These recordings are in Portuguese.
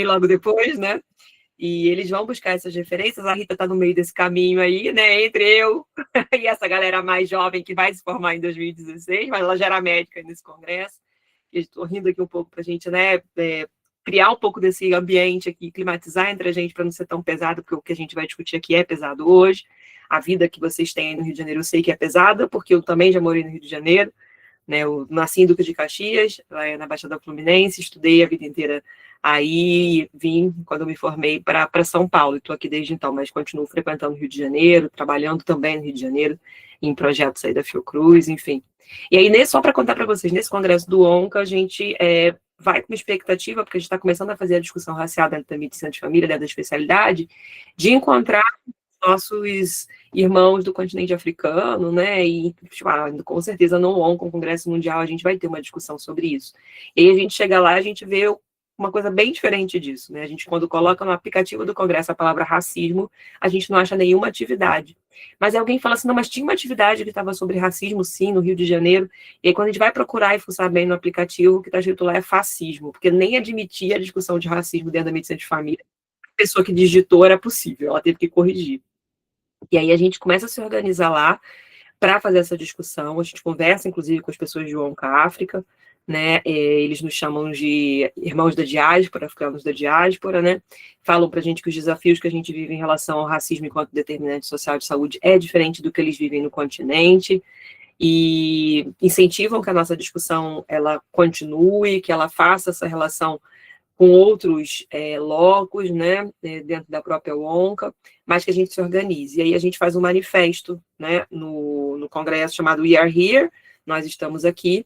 logo depois, né? E eles vão buscar essas referências. A Rita está no meio desse caminho aí, né? Entre eu e essa galera mais jovem que vai se formar em 2016, mas ela já era médica nesse congresso. Estou rindo aqui um pouco para a gente, né? Criar um pouco desse ambiente aqui, climatizar entre a gente para não ser tão pesado, porque o que a gente vai discutir aqui é pesado hoje. A vida que vocês têm aí no Rio de Janeiro eu sei que é pesada, porque eu também já morei no Rio de Janeiro. Né, eu nasci em Duque de Caxias, na Baixada Fluminense, estudei a vida inteira aí, vim quando eu me formei para São Paulo, estou aqui desde então, mas continuo frequentando o Rio de Janeiro, trabalhando também no Rio de Janeiro, em projetos aí da Fiocruz, enfim. E aí, só para contar para vocês, nesse congresso do ONCA, a gente vai com uma expectativa, porque a gente está começando a fazer a discussão racial dentro da medicina de família, dentro da especialidade, de encontrar nossos irmãos do continente africano, né, e tipo, com certeza no ONU, com o Congresso Mundial, a gente vai ter uma discussão sobre isso. E aí a gente chega lá, a gente vê uma coisa bem diferente disso, né, a gente quando coloca no aplicativo do Congresso a palavra racismo, a gente não acha nenhuma atividade. Mas alguém fala assim, não, mas tinha uma atividade que estava sobre racismo, sim, no Rio de Janeiro, e aí quando a gente vai procurar e fuçar bem no aplicativo, o que está escrito lá é fascismo, porque nem admitia a discussão de racismo dentro da medicina de família. A pessoa que digitou era possível, ela teve que corrigir. E aí a gente começa a se organizar lá para fazer essa discussão. A gente conversa, inclusive, com as pessoas de ONCA África, né? Eles nos chamam de irmãos da diáspora, africanos da diáspora, né? Falam para a gente que os desafios que a gente vive em relação ao racismo enquanto determinante social de saúde é diferente do que eles vivem no continente, e incentivam que a nossa discussão ela continue, que ela faça essa relação com outros locos, né, dentro da própria ONCA, mas que a gente se organize. E aí a gente faz um manifesto, né, no congresso chamado We Are Here, nós estamos aqui,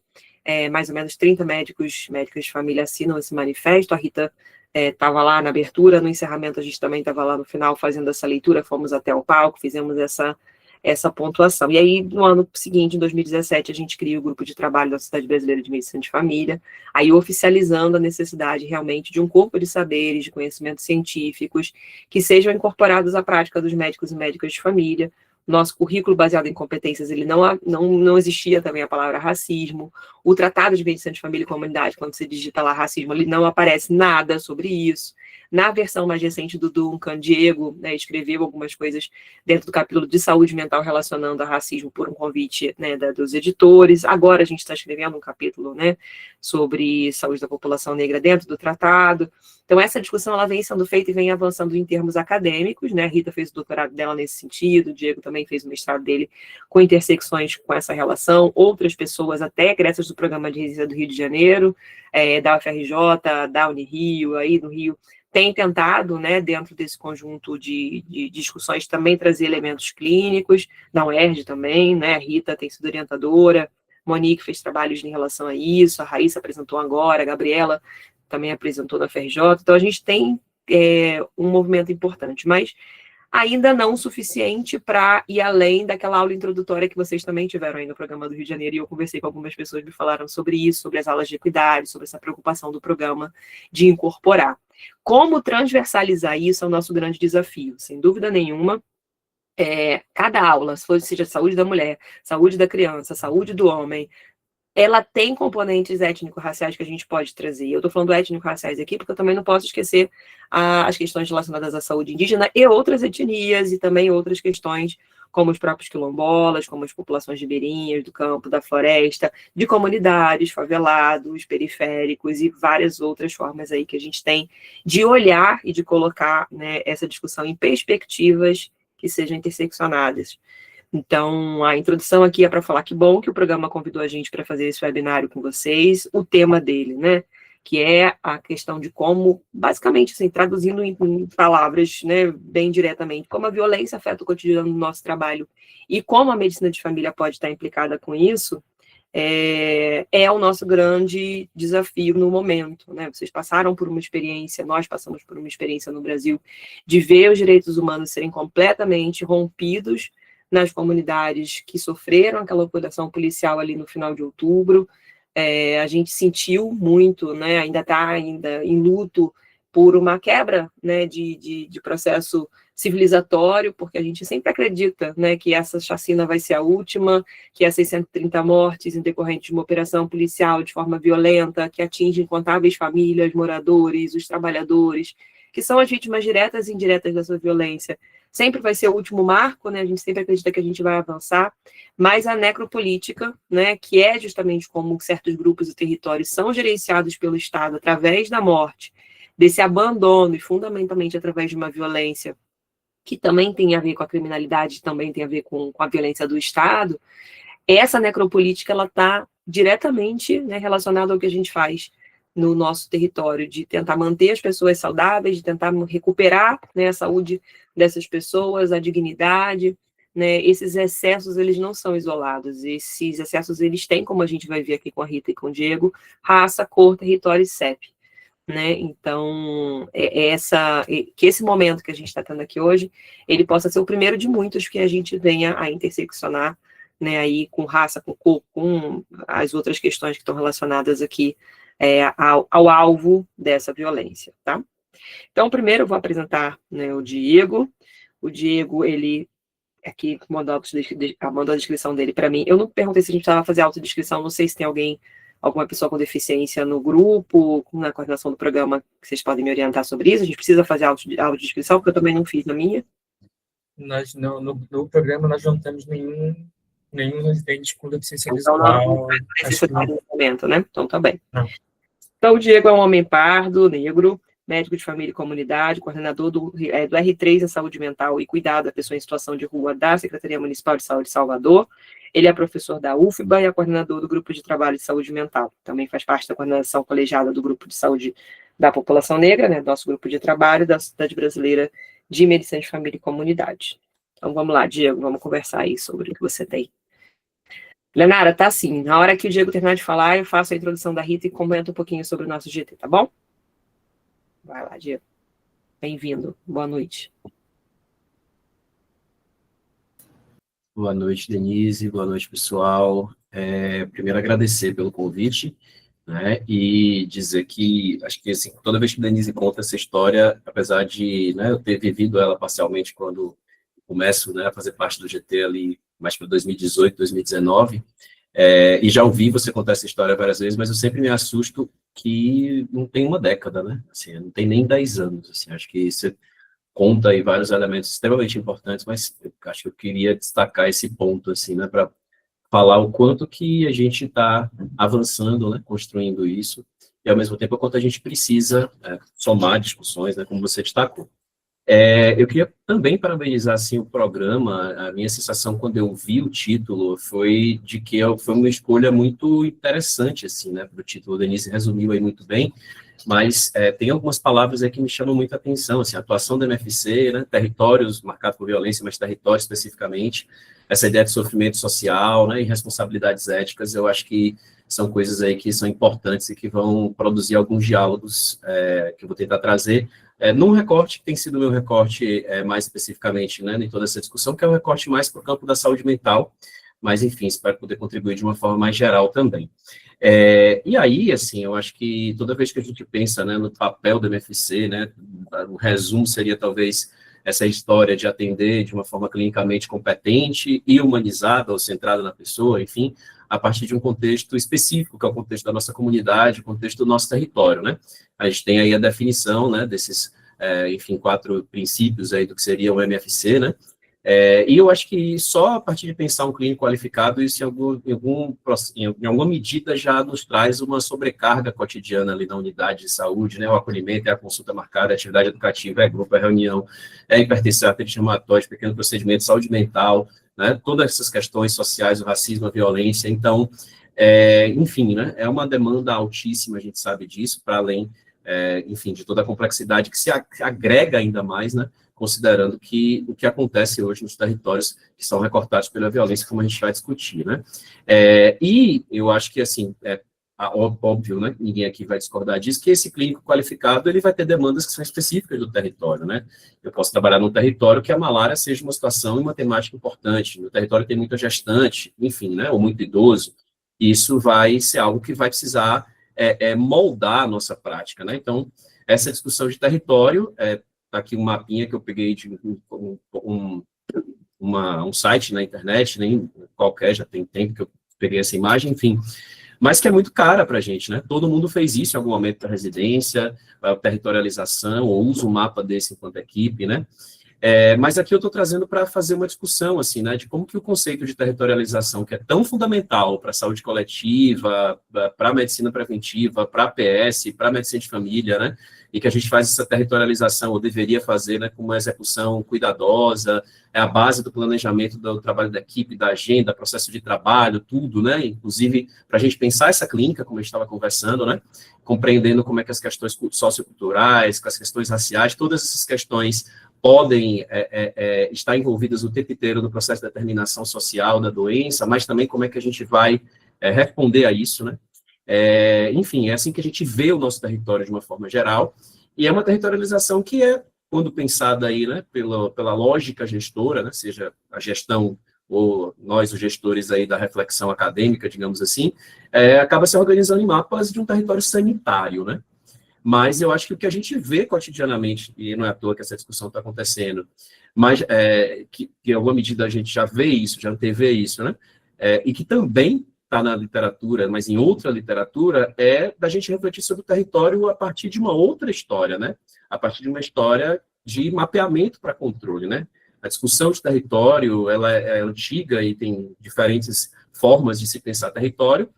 mais ou menos 30 médicas de família assinam esse manifesto, a Rita estava lá na abertura, no encerramento a gente também estava lá no final fazendo essa leitura, fomos até o palco, fizemos essa pontuação. E aí, no ano seguinte, em 2017, a gente cria o grupo de trabalho da Sociedade Brasileira de Medicina de Família, aí oficializando a necessidade realmente de um corpo de saberes, de conhecimentos científicos, que sejam incorporados à prática dos médicos e médicas de família. Nosso currículo baseado em competências, ele não existia também a palavra racismo. O Tratado de Medicina de Família e Comunidade, quando você digita lá racismo, ele não aparece nada sobre isso. Na versão mais recente do Duncan, Diego, né, escreveu algumas coisas dentro do capítulo de saúde mental relacionando a racismo por um convite, né, dos editores. Agora a gente está escrevendo um capítulo, né, sobre saúde da população negra dentro do tratado. Então essa discussão ela vem sendo feita e vem avançando em termos acadêmicos, né? A Rita fez o doutorado dela nesse sentido, o Diego também fez o mestrado dele com intersecções com essa relação, outras pessoas até egressas do programa de residência do Rio de Janeiro, da UFRJ, da Unirio, aí do Rio, tem tentado, né, dentro desse conjunto de discussões, também trazer elementos clínicos, da UERJ também, né, a Rita tem sido orientadora, Monique fez trabalhos em relação a isso, a Raíssa apresentou agora, a Gabriela também apresentou na UFRJ, então a gente tem um movimento importante, mas ainda não o suficiente para ir além daquela aula introdutória que vocês também tiveram aí no programa do Rio de Janeiro, e eu conversei com algumas pessoas que me falaram sobre isso, sobre as aulas de equidade, sobre essa preocupação do programa de incorporar. Como transversalizar isso é o nosso grande desafio, sem dúvida nenhuma. Cada aula, seja saúde da mulher, saúde da criança, saúde do homem, ela tem componentes étnico-raciais que a gente pode trazer. Eu estou falando étnico-raciais aqui porque eu também não posso esquecer as questões relacionadas à saúde indígena e outras etnias, e também outras questões como os próprios quilombolas, como as populações ribeirinhas, do campo, da floresta, de comunidades, favelados, periféricos e várias outras formas aí que a gente tem de olhar e de colocar, né, essa discussão em perspectivas que sejam interseccionadas. Então, a introdução aqui é para falar que bom que o programa convidou a gente para fazer esse webinário com vocês, o tema dele, né, que é a questão de como, basicamente, assim, traduzindo em palavras, né, bem diretamente, como a violência afeta o cotidiano do nosso trabalho e como a medicina de família pode estar implicada com isso, é o nosso grande desafio no momento, né? Vocês passaram por uma experiência, nós passamos por uma experiência no Brasil de ver os direitos humanos serem completamente rompidos nas comunidades que sofreram aquela operação policial ali no final de outubro. A gente sentiu muito, né, ainda está em luto por uma quebra, né, de processo civilizatório, porque a gente sempre acredita, né, que essa chacina vai ser a última, que as 630 mortes em decorrente de uma operação policial de forma violenta, que atinge incontáveis famílias, moradores, os trabalhadores, que são as vítimas diretas e indiretas dessa violência. Sempre vai ser o último marco, né? A gente sempre acredita que a gente vai avançar, mas a necropolítica, né, que é justamente como certos grupos e territórios são gerenciados pelo Estado através da morte, desse abandono e fundamentalmente através de uma violência que também tem a ver com a criminalidade, também tem a ver com a violência do Estado, essa necropolítica ela está diretamente, né, relacionada ao que a gente faz no nosso território, de tentar manter as pessoas saudáveis, de tentar recuperar, né, a saúde dessas pessoas, a dignidade, né, esses excessos, eles não são isolados, esses excessos, eles têm, como a gente vai ver aqui com a Rita e com o Diego, raça, cor, território e CEP. Né? Então, que esse momento que a gente está tendo aqui hoje, ele possa ser o primeiro de muitos que a gente venha a interseccionar, né, aí com raça, com cor, com as outras questões que estão relacionadas aqui ao alvo dessa violência, tá? Então, primeiro eu vou apresentar, né, o Diego. O Diego, ele aqui mandou a descrição dele para mim. Eu não perguntei se a gente precisava fazer autodescrição, não sei se tem alguma pessoa com deficiência no grupo, na coordenação do programa, que vocês podem me orientar sobre isso. A gente precisa fazer autodescrição, porque eu também não fiz na minha. No programa nós não temos nenhum residente com deficiência então, visual. No momento, né? Então, tá bem. Não. Então, o Diego é um homem pardo, negro, médico de família e comunidade, coordenador do R3 em saúde mental e cuidado da pessoa em situação de rua da Secretaria Municipal de Saúde de Salvador. Ele é professor da UFBA e é coordenador do Grupo de Trabalho de Saúde Mental. Também faz parte da coordenação colegiada do Grupo de Saúde da População Negra, né, nosso grupo de trabalho da Sociedade Brasileira de Medicina de Família e Comunidade. Então, vamos lá, Diego, vamos conversar aí sobre o que você tem. Lenara, tá assim, na hora que o Diego terminar de falar, eu faço a introdução da Rita e comento um pouquinho sobre o nosso GT, tá bom? Vai lá, Diego. Bem-vindo. Boa noite. Boa noite, Denise. Boa noite, pessoal. Primeiro, agradecer pelo convite, né, e dizer que, acho que, assim, toda vez que a Denise conta essa história, apesar de, né, eu ter vivido ela parcialmente quando começo, né, a fazer parte do GT ali, mais para 2018, 2019, e já ouvi você contar essa história várias vezes, mas eu sempre me assusto que não tem uma década, né, assim, não tem nem 10 anos, assim, acho que você conta aí vários elementos extremamente importantes, mas eu acho que eu queria destacar esse ponto, assim, né, para falar o quanto que a gente está avançando, né, construindo isso, e ao mesmo tempo o quanto a gente precisa somar discussões, né, como você destacou. Eu queria também parabenizar, assim, o programa. A minha sensação quando eu vi o título foi de que foi uma escolha muito interessante, assim, né, para o título. O Denise resumiu aí muito bem, mas tem algumas palavras aí que me chamam muita atenção, assim, a atuação da MFC, né, territórios marcados por violência, mas territórios especificamente, essa ideia de sofrimento social, né, e responsabilidades éticas, eu acho que são coisas aí que são importantes e que vão produzir alguns diálogos que eu vou tentar trazer, num recorte que tem sido o meu recorte mais especificamente, né, em toda essa discussão, que é um recorte mais para o campo da saúde mental, mas, enfim, espero poder contribuir de uma forma mais geral também. E aí, assim, eu acho que toda vez que a gente pensa, né, no papel do MFC, né, o resumo seria talvez essa história de atender de uma forma clinicamente competente e humanizada ou centrada na pessoa, enfim, a partir de um contexto específico, que é o contexto da nossa comunidade, o contexto do nosso território, né? A gente tem aí a definição, né, desses, enfim, 4 princípios aí do que seria o MFC, né? E eu acho que só a partir de pensar um clínico qualificado, isso em alguma medida já nos traz uma sobrecarga cotidiana ali na unidade de saúde, né? O acolhimento, a consulta marcada, a atividade educativa, grupo, reunião, hipertensão, artrite reumatoide, pequeno procedimento, saúde mental, né? Todas essas questões sociais, o racismo, a violência. Então, enfim, né? É uma demanda altíssima, a gente sabe disso, para além, enfim, de toda a complexidade que se agrega ainda mais, né? Considerando que o que acontece hoje nos territórios que são recortados pela violência, como a gente vai discutir, né? E eu acho que, assim, óbvio, né? Ninguém aqui vai discordar disso, que esse clínico qualificado, ele vai ter demandas que são específicas do território, né? Eu posso trabalhar num território que a malária seja uma situação e uma temática importante, no território tem muita gestante, enfim, né? Ou muito idoso, isso vai ser algo que vai precisar moldar a nossa prática, né? Então, essa discussão de território tá aqui um mapinha que eu peguei de um site na internet, nem qualquer, já tem tempo que eu peguei essa imagem, enfim, mas que é muito cara para a gente, né? Todo mundo fez isso em algum momento da residência, a territorialização, ou usa um mapa desse enquanto equipe, né? Mas aqui eu estou trazendo para fazer uma discussão, assim, né, de como que o conceito de territorialização, que é tão fundamental para a saúde coletiva, para a medicina preventiva, para a PS, para a medicina de família, né, e que a gente faz essa territorialização, ou deveria fazer, né, com uma execução cuidadosa, é a base do planejamento do trabalho da equipe, da agenda, processo de trabalho, tudo, né, inclusive para a gente pensar essa clínica, como a gente estava conversando, né, compreendendo como é que as questões socioculturais, as questões raciais, todas essas questões podem estar envolvidas o tempo inteiro no processo de determinação social da doença, mas também como é que a gente vai responder a isso, né? Enfim, é assim que a gente vê o nosso território de uma forma geral, e é uma territorialização que quando pensada aí, né, pela lógica gestora, né, seja a gestão ou nós, os gestores aí da reflexão acadêmica, digamos assim, acaba se organizando em mapas de um território sanitário, né? Mas eu acho que o que a gente vê cotidianamente, e não é à toa que essa discussão está acontecendo, mas que em alguma medida a gente já vê isso, já antevê isso, né? E que também está na literatura, mas em outra literatura, é da gente refletir sobre o território a partir de uma outra história, né? A partir de uma história de mapeamento para controle, né? A discussão de território, ela é antiga e tem diferentes formas de se pensar território,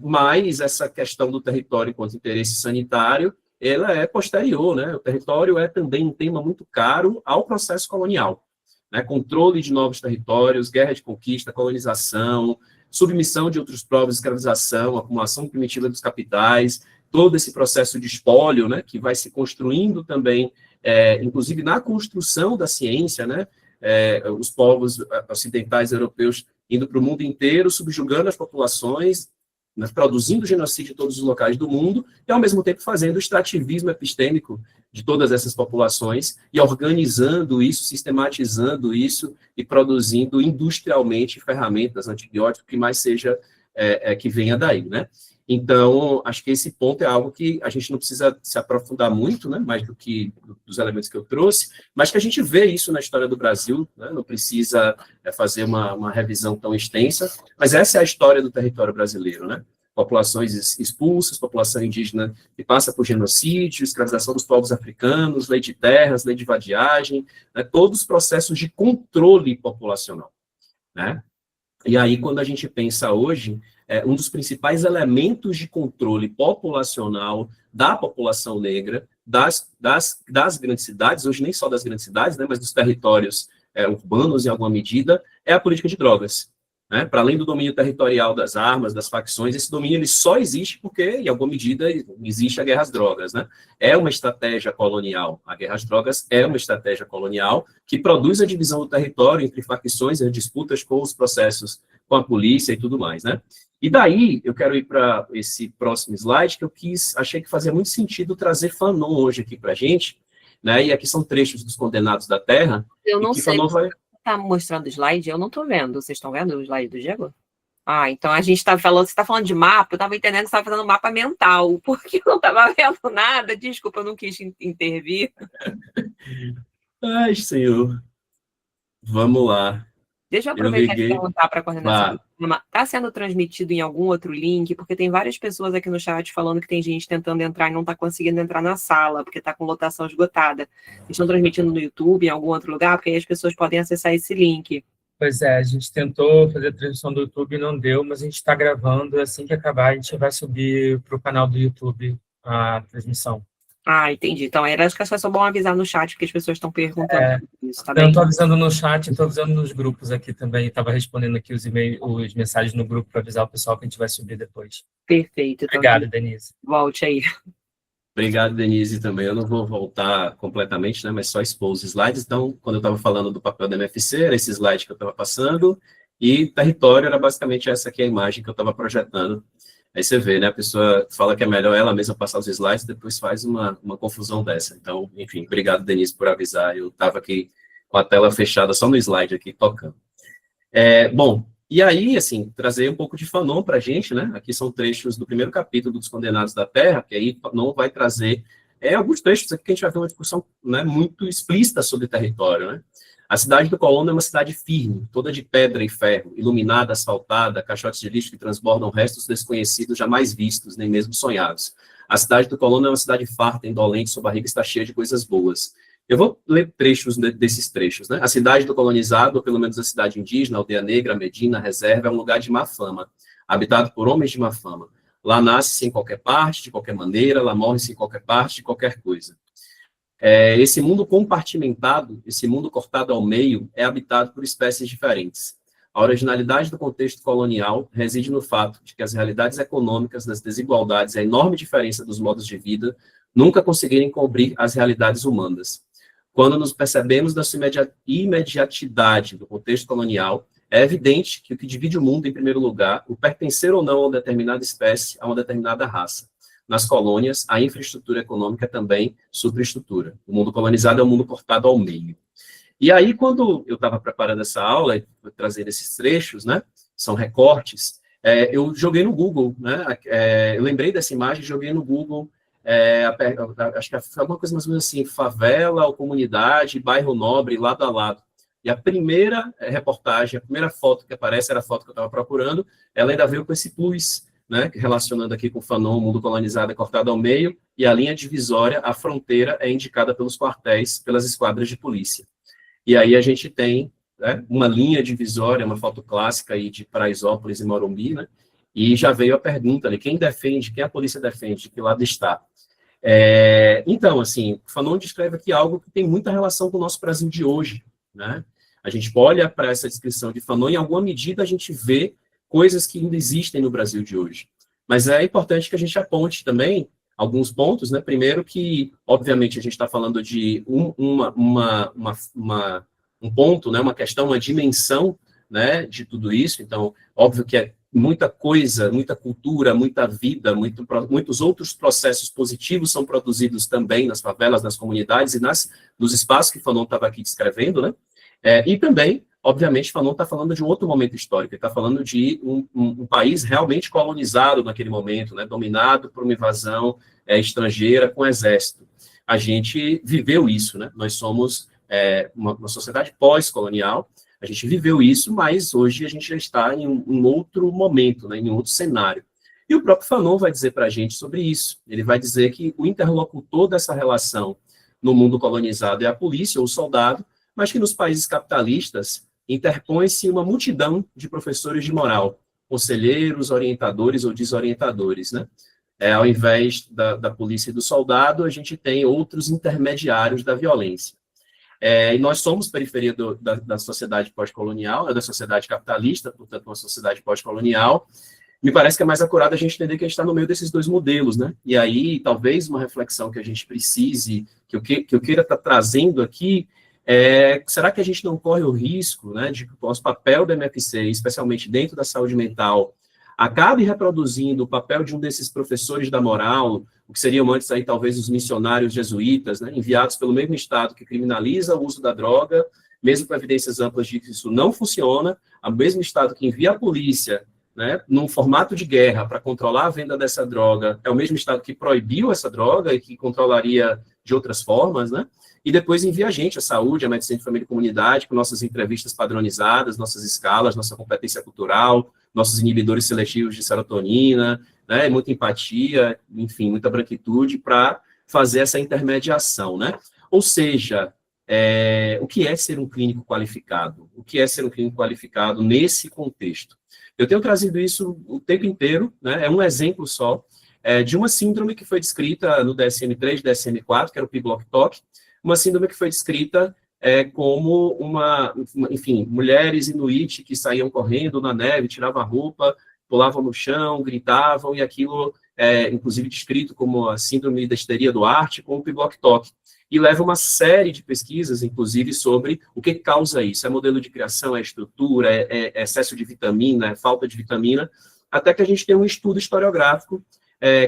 mas essa questão do território enquanto interesse sanitário, ela é posterior, né? O território é também um tema muito caro ao processo colonial, né? Controle de novos territórios, guerra de conquista, colonização, submissão de outros povos, escravização, acumulação primitiva dos capitais, todo esse processo de espólio, né? Que vai se construindo também, inclusive na construção da ciência, né? Os povos ocidentais europeus indo para o mundo inteiro, subjugando as populações, né, produzindo genocídio em todos os locais do mundo, e ao mesmo tempo fazendo o extrativismo epistêmico de todas essas populações, e organizando isso, sistematizando isso, e produzindo industrialmente ferramentas, antibióticos, que mais seja que venha daí, né? Então, acho que esse ponto é algo que a gente não precisa se aprofundar muito, né, mais do que dos elementos que eu trouxe, mas que a gente vê isso na história do Brasil, né, não precisa fazer uma revisão tão extensa, mas essa é a história do território brasileiro, né? Populações expulsas, população indígena que passa por genocídio, escravização dos povos africanos, lei de terras, lei de vadiagem, né, todos os processos de controle populacional, né? E aí, quando a gente pensa hoje, um dos principais elementos de controle populacional da população negra, das grandes cidades, hoje nem só das grandes cidades, né, mas dos territórios urbanos, em alguma medida, é a política de drogas. Né? Para além do domínio territorial das armas, das facções, esse domínio ele só existe porque, em alguma medida, existe a guerra às drogas. Né? É uma estratégia colonial. A guerra às drogas é uma estratégia colonial que produz a divisão do território entre facções, as disputas com os processos com a polícia e tudo mais. Né? E daí, eu quero ir para esse próximo slide, que eu achei que fazia muito sentido trazer Fanon hoje aqui para a gente, né? E aqui são trechos dos Condenados da Terra. Eu não sei. Fanon vai... Tá mostrando o slide? Eu não tô vendo. Vocês estão vendo o slide do Diego? Ah, então a gente tá falando, você está falando de mapa, eu estava entendendo que você estava fazendo mapa mental, porque eu não estava vendo nada. Desculpa, eu não quis intervir. Ai, senhor. Vamos lá. Deixa eu aproveitar e perguntar para a coordenação do programa. Está sendo transmitido em algum outro link? Porque tem várias pessoas aqui no chat falando que tem gente tentando entrar e não está conseguindo entrar na sala, porque está com lotação esgotada. Estão transmitindo no YouTube, em algum outro lugar, porque aí as pessoas podem acessar esse link. Pois é, a gente tentou fazer a transmissão do YouTube e não deu, mas a gente está gravando. Assim que acabar, a gente vai subir para o canal do YouTube a transmissão. Ah, entendi. Então, acho que é só bom avisar no chat, porque as pessoas estão perguntando isso, tá bem? Eu estou avisando no chat, estou avisando nos grupos aqui também. Estava respondendo aqui os mensagens no grupo para avisar o pessoal que a gente vai subir depois. Perfeito. Obrigado, Denise. Volte aí. Obrigado, Denise, também. Eu não vou voltar completamente, né, mas só expor os slides. Então, quando eu estava falando do papel da MFC, era esse slide que eu estava passando, e território era basicamente essa aqui, a imagem que eu estava projetando. Aí você vê, né, a pessoa fala que é melhor ela mesma passar os slides, depois faz uma confusão dessa. Então, enfim, obrigado, Denise, por avisar. Eu estava aqui com a tela fechada, só no slide aqui, tocando. Bom, e aí, assim, trazer um pouco de Fanon para a gente, né? Aqui são trechos do primeiro capítulo dos Condenados da Terra, que aí Fanon vai trazer alguns trechos aqui que a gente vai ter uma discussão, né, muito explícita sobre território, né? A cidade do Colono é uma cidade firme, toda de pedra e ferro, iluminada, asfaltada, caixotes de lixo que transbordam restos desconhecidos, jamais vistos, nem mesmo sonhados. A cidade do Colono é uma cidade farta, indolente, sua barriga está cheia de coisas boas. Eu vou ler trechos desses trechos, né? A cidade do colonizado, ou pelo menos a cidade indígena, Aldeia Negra, Medina, Reserva, é um lugar de má fama, habitado por homens de má fama. Lá nasce-se em qualquer parte, de qualquer maneira, lá morre-se em qualquer parte, de qualquer coisa. Esse mundo compartimentado, esse mundo cortado ao meio, é habitado por espécies diferentes. A originalidade do contexto colonial reside no fato de que as realidades econômicas das desigualdades e a enorme diferença dos modos de vida nunca conseguirem cobrir as realidades humanas. Quando nos percebemos da sua imediatidade do contexto colonial, é evidente que o que divide o mundo, em primeiro lugar, o pertencer ou não a uma determinada espécie, a uma determinada raça. Nas colônias, a infraestrutura econômica é também superestrutura. O mundo colonizado é um mundo cortado ao meio. E aí, quando eu estava preparando essa aula, trazendo esses trechos, né, são recortes, eu joguei no Google, né, eu lembrei dessa imagem, joguei no Google, acho que foi alguma coisa mais ou menos assim, favela ou comunidade, bairro nobre, lado a lado. E a primeira reportagem, a primeira foto que aparece, era a foto que eu estava procurando, ela ainda veio com esse plus, né, relacionando aqui com o Fanon, o mundo colonizado é cortado ao meio, e a linha divisória, a fronteira, é indicada pelos quartéis, pelas esquadras de polícia. E aí a gente tem, né, uma linha divisória, uma foto clássica aí de Paraisópolis e Morumbi, né, e já veio a pergunta ali, quem defende, quem a polícia defende, de que lado está? Então, assim, o Fanon descreve aqui algo que tem muita relação com o nosso Brasil de hoje, né? A gente olha para essa descrição de Fanon, em alguma medida a gente vê coisas que ainda existem no Brasil de hoje. Mas é importante que a gente aponte também alguns pontos, né? Primeiro que, obviamente, a gente está falando de um ponto, né? Uma questão, uma dimensão, né? De tudo isso. Então, óbvio que é muita coisa, muita cultura, muita vida, muitos outros processos positivos são produzidos também nas favelas, nas comunidades e nos espaços que Fanon estava aqui descrevendo, né? E também, obviamente, Fanon está falando de um outro momento histórico, ele está falando de um país realmente colonizado naquele momento, né, dominado por uma invasão estrangeira com exército. A gente viveu isso, né? Nós somos uma sociedade pós-colonial, a gente viveu isso, mas hoje a gente já está em um outro momento, né, em um outro cenário. E o próprio Fanon vai dizer para a gente sobre isso. Ele vai dizer que o interlocutor dessa relação no mundo colonizado é a polícia ou o soldado, mas que nos países capitalistas interpõe-se uma multidão de professores de moral, conselheiros, orientadores ou desorientadores, né? Ao invés da polícia e do soldado, a gente tem outros intermediários da violência. E nós somos periferia da sociedade pós-colonial, da sociedade capitalista, portanto, uma sociedade pós-colonial. Me parece que é mais acurado a gente entender que a gente está no meio desses dois modelos, né? E aí, talvez uma reflexão que a gente precise, que eu queira estar trazendo aqui, será que a gente não corre o risco, né, de que o nosso papel da MFC, especialmente dentro da saúde mental, acabe reproduzindo o papel de um desses professores da moral, o que seriam antes aí talvez os missionários jesuítas, né, enviados pelo mesmo Estado que criminaliza o uso da droga, mesmo com evidências amplas de que isso não funciona, o mesmo Estado que envia a polícia, né, num formato de guerra para controlar a venda dessa droga, é o mesmo Estado que proibiu essa droga e que controlaria de outras formas, né? E depois envia a gente, a saúde, a medicina de família e comunidade, com nossas entrevistas padronizadas, nossas escalas, nossa competência cultural, nossos inibidores seletivos de serotonina, né, muita empatia, enfim, muita branquitude para fazer essa intermediação, né? Ou seja, o que é ser um clínico qualificado? O que é ser um clínico qualificado nesse contexto? Eu tenho trazido isso o tempo inteiro, né? É um exemplo só de uma síndrome que foi descrita no DSM-3, DSM-4, que era o P-Block-TOC, uma síndrome que foi descrita como enfim, mulheres inuit que saíam correndo na neve, tiravam a roupa, pulavam no chão, gritavam, e aquilo inclusive descrito como a síndrome da histeria do Ártico, ou o P-Block-TOC. E leva uma série de pesquisas, inclusive, sobre o que causa isso. É modelo de criação, é estrutura, é excesso de vitamina, é falta de vitamina, até que a gente tem um estudo historiográfico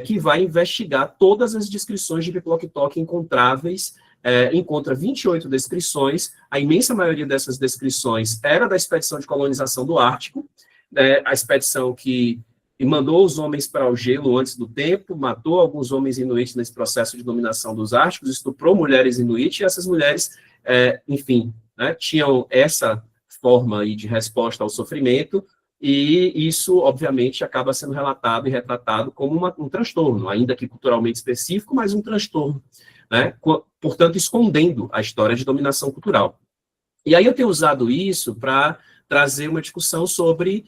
que vai investigar todas as descrições de P-Block-TOC encontráveis, encontra 28 descrições, a imensa maioria dessas descrições era da expedição de colonização do Ártico, a expedição que e mandou os homens para o gelo antes do tempo, matou alguns homens inuits nesse processo de dominação dos árticos, estuprou mulheres inuit, e essas mulheres, enfim, né, tinham essa forma aí de resposta ao sofrimento, e isso, obviamente, acaba sendo relatado e retratado como um transtorno, ainda que culturalmente específico, mas um transtorno, né, portanto, escondendo a história de dominação cultural. E aí eu tenho usado isso para trazer uma discussão sobre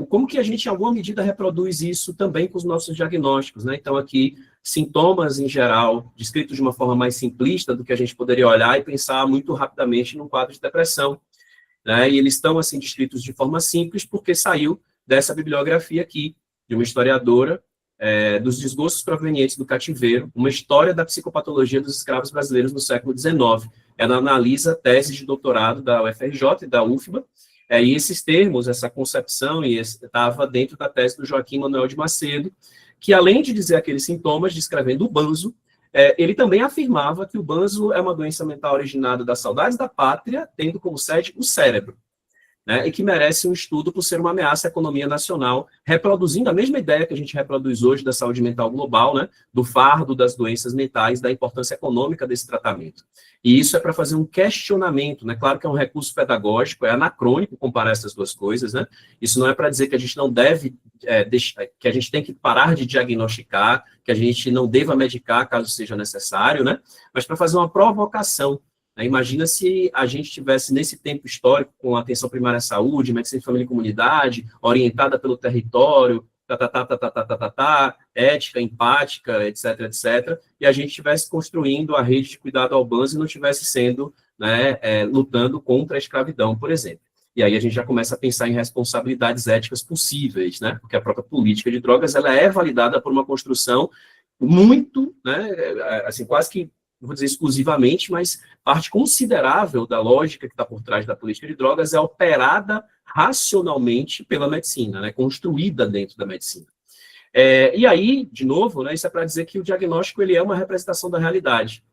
como que a gente, em alguma medida, reproduz isso também com os nossos diagnósticos, né? Então, aqui, sintomas, em geral, descritos de uma forma mais simplista do que a gente poderia olhar e pensar muito rapidamente num quadro de depressão, né? E eles estão, assim, descritos de forma simples porque saiu dessa bibliografia aqui, de uma historiadora, dos desgostos provenientes do cativeiro, uma história da psicopatologia dos escravos brasileiros no século XIX. Ela analisa teses de doutorado da UFRJ e da UFBA, e esses termos, essa concepção, estava dentro da tese do Joaquim Manuel de Macedo, que além de dizer aqueles sintomas, descrevendo o banzo, ele também afirmava que o banzo é uma doença mental originada das saudades da pátria, tendo como sede o cérebro, né, e que merece um estudo por ser uma ameaça à economia nacional, reproduzindo a mesma ideia que a gente reproduz hoje da saúde mental global, né, do fardo das doenças mentais, da importância econômica desse tratamento. E isso é para fazer um questionamento, né, claro que é um recurso pedagógico, é anacrônico comparar essas duas coisas, né, isso não é para dizer que a gente não deve, que a gente tem que parar de diagnosticar, que a gente não deva medicar caso seja necessário, né, mas para fazer uma provocação. Imagina se a gente tivesse, nesse tempo histórico, com atenção primária à saúde, medicina de família e comunidade, orientada pelo território, ética, empática, etc., etc., e a gente estivesse construindo a rede de cuidado ao banzo e não estivesse sendo, né, lutando contra a escravidão, por exemplo. E aí a gente já começa a pensar em responsabilidades éticas possíveis, né, porque a própria política de drogas, ela é validada por uma construção muito, né, assim, quase que, não vou dizer exclusivamente, mas parte considerável da lógica que está por trás da política de drogas é operada racionalmente pela medicina, né, construída dentro da medicina. E aí, de novo, né, isso é para dizer que o diagnóstico ele é uma representação da realidade.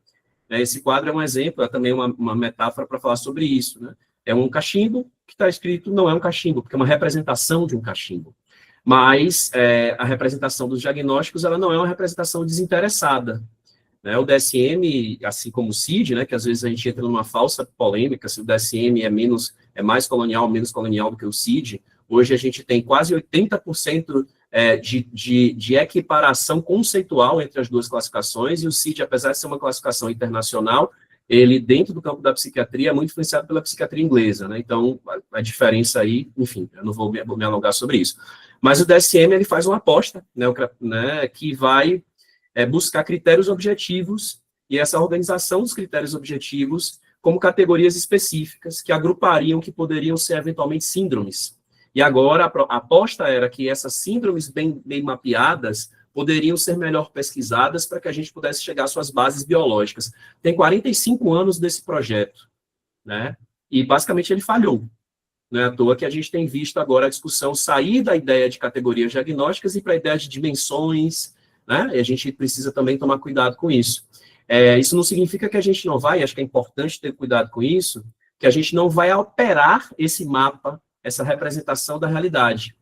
Esse quadro é um exemplo, é também uma metáfora para falar sobre isso. Né? É um cachimbo que está escrito, não é um cachimbo, porque é uma representação de um cachimbo. Mas a representação dos diagnósticos ela não é uma representação desinteressada. Né, o DSM, assim como o CID, né, que às vezes a gente entra numa falsa polêmica, se o DSM é mais colonial, menos colonial do que o CID, hoje a gente tem quase 80% de equiparação conceitual entre as duas classificações, e o CID, apesar de ser uma classificação internacional, ele, dentro do campo da psiquiatria, é muito influenciado pela psiquiatria inglesa, né, então a diferença aí, enfim, eu não vou me alongar sobre isso. Mas o DSM, ele faz uma aposta, né, que vai buscar critérios objetivos, e essa organização dos critérios objetivos como categorias específicas que agrupariam que poderiam ser eventualmente síndromes. E agora a aposta era que essas síndromes bem mapeadas poderiam ser melhor pesquisadas para que a gente pudesse chegar às suas bases biológicas. Tem 45 anos desse projeto, né? E basicamente ele falhou. Não é à toa que a gente tem visto agora a discussão sair da ideia de categorias diagnósticas e para a ideia de dimensões, né? E a gente precisa também tomar cuidado com isso. Isso não significa que a gente não vai, acho que é importante ter cuidado com isso, que a gente não vai alterar esse mapa, essa representação da realidade.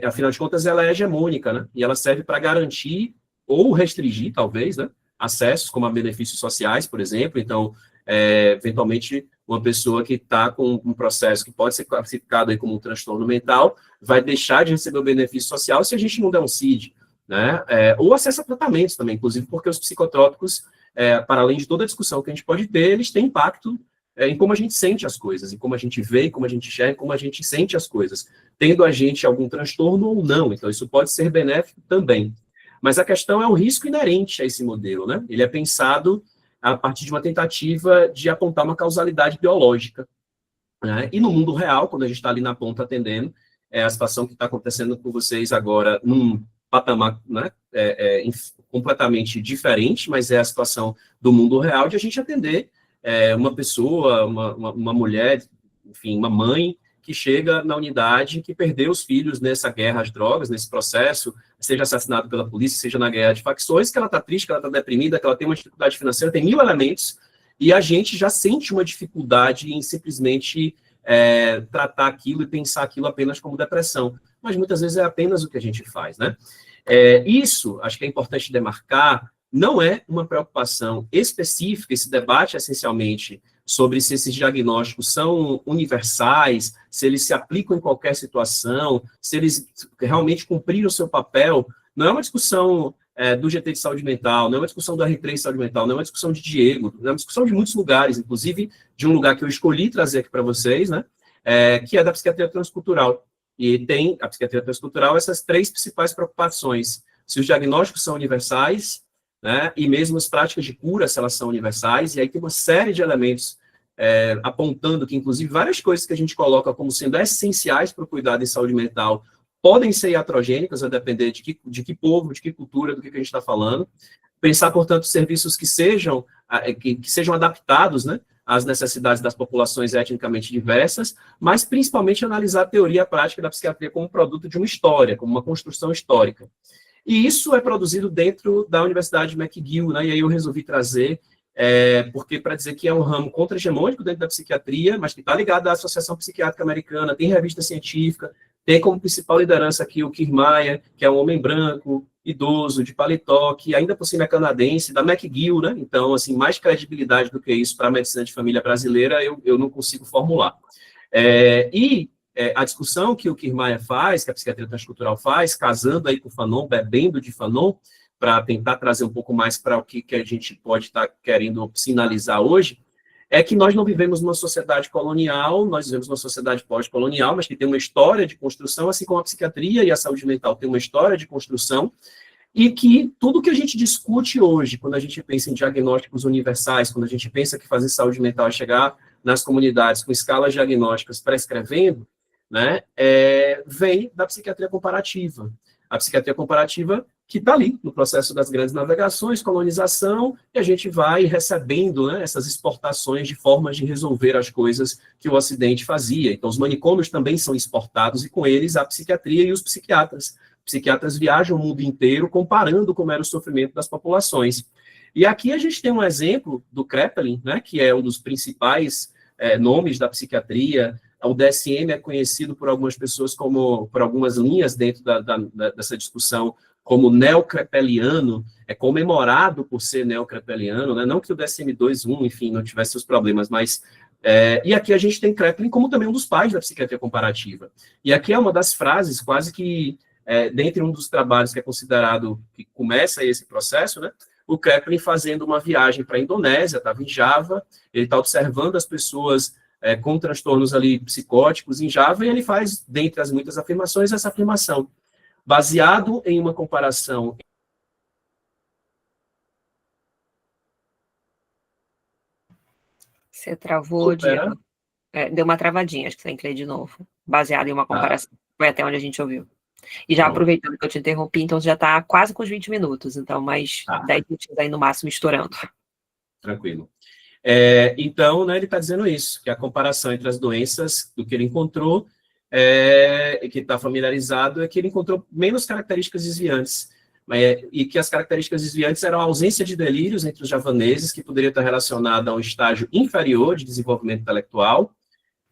Afinal de contas, ela é hegemônica, né? E ela serve para garantir ou restringir, talvez, né, acessos, como a benefícios sociais, por exemplo. Então, eventualmente, uma pessoa que está com um processo que pode ser classificado aí como um transtorno mental vai deixar de receber o benefício social se a gente não der um CID. Né? Ou acesso a tratamentos também, inclusive porque os psicotrópicos, para além de toda a discussão que a gente pode ter, eles têm impacto em como a gente sente as coisas, em como a gente vê, em como a gente enxerga, em como a gente sente as coisas, tendo a gente algum transtorno ou não, então isso pode ser benéfico também. Mas a questão é o risco inerente a esse modelo, né? Ele é pensado a partir de uma tentativa de apontar uma causalidade biológica, né? E no mundo real, quando a gente está ali na ponta atendendo, a situação que está acontecendo com vocês agora num patamar, né, completamente diferente, mas é a situação do mundo real de a gente atender uma pessoa, uma mulher, enfim, uma mãe que chega na unidade que perdeu os filhos nessa guerra às drogas, nesse processo, seja assassinado pela polícia, seja na guerra de facções, que ela está triste, que ela está deprimida, que ela tem uma dificuldade financeira, tem 1000 elementos, e a gente já sente uma dificuldade em simplesmente tratar aquilo e pensar aquilo apenas como depressão. mas muitas vezes é apenas o que a gente faz, né? Isso, acho que é importante demarcar, não é uma preocupação específica, esse debate essencialmente sobre se esses diagnósticos são universais, se eles se aplicam em qualquer situação, se eles realmente cumpriram o seu papel, não é uma discussão do GT de saúde mental, não é uma discussão do R3 de saúde mental, não é uma discussão de Diego, é uma discussão de muitos lugares, inclusive de um lugar que eu escolhi trazer aqui para vocês, né, que é da psiquiatria transcultural. E tem a psiquiatria transcultural essas 3 principais preocupações: se os diagnósticos são universais, né, e mesmo as práticas de cura, se elas são universais, e aí tem uma série de elementos apontando que, inclusive, várias coisas que a gente coloca como sendo essenciais para o cuidado em saúde mental podem ser iatrogênicas, a depender de que povo, de que cultura, do que a gente está falando. Pensar, portanto, serviços que sejam adaptados, né, às necessidades das populações etnicamente diversas, mas principalmente analisar a teoria e a prática da psiquiatria como produto de uma história, como uma construção histórica. E isso é produzido dentro da Universidade McGill, né, e aí eu resolvi trazer, porque para dizer que é um ramo contra-hegemônico dentro da psiquiatria, mas que está ligado à Associação Psiquiátrica Americana, tem revista científica, tem como principal liderança aqui o Kiermaier, que é um homem branco, idoso, de paletó, que ainda por cima é canadense, da McGill, né? Então, assim, mais credibilidade do que isso para a medicina de família brasileira, eu não consigo formular. A discussão que o Kiermaier faz, que a psiquiatria transcultural faz, casando aí com o Fanon, bebendo de Fanon, para tentar trazer um pouco mais para o que a gente pode estar querendo sinalizar hoje, é que nós não vivemos numa sociedade colonial, nós vivemos numa sociedade pós-colonial, mas que tem uma história de construção, assim como a psiquiatria e a saúde mental tem uma história de construção, e que tudo que a gente discute hoje, quando a gente pensa em diagnósticos universais, quando a gente pensa que fazer saúde mental é chegar nas comunidades com escalas diagnósticas prescrevendo, né, vem da psiquiatria comparativa. A psiquiatria comparativa que está ali no processo das grandes navegações, colonização, e a gente vai recebendo, né, essas exportações de formas de resolver as coisas que o Ocidente fazia. Então, os manicômios também são exportados, e com eles a psiquiatria e os psiquiatras. Psiquiatras viajam o mundo inteiro comparando como era o sofrimento das populações. E aqui a gente tem um exemplo do Kraepelin, né, que é um dos principais nomes da psiquiatria. O DSM é conhecido por algumas pessoas por algumas linhas dentro dessa discussão como neocrepeliano, é comemorado por ser neocrepeliano, né? Não que o DSM-2, enfim, não tivesse seus problemas, mas... e aqui a gente tem Kraepelin como também um dos pais da psiquiatria comparativa. E aqui é uma das frases, quase que, dentre um dos trabalhos que é considerado, que começa esse processo, né? O Kraepelin fazendo uma viagem para a Indonésia, estava em Java, ele está observando as pessoas com transtornos ali psicóticos em Java, e ele faz, dentre as muitas afirmações, essa afirmação, baseado em uma comparação. Você travou, Diego. Deu uma travadinha, acho que você tem que ler de novo. Baseado em uma comparação. Foi até onde a gente ouviu. E já aproveitando que eu te interrompi, então já está quase com os 20 minutos, então mais 10 minutos aí no máximo estourando. Tranquilo. Então, né, ele está dizendo isso, que a comparação entre as doenças, do que ele encontrou, que está familiarizado, é que ele encontrou menos características desviantes, e que as características desviantes eram a ausência de delírios entre os javaneses, que poderia estar relacionada a um estágio inferior de desenvolvimento intelectual,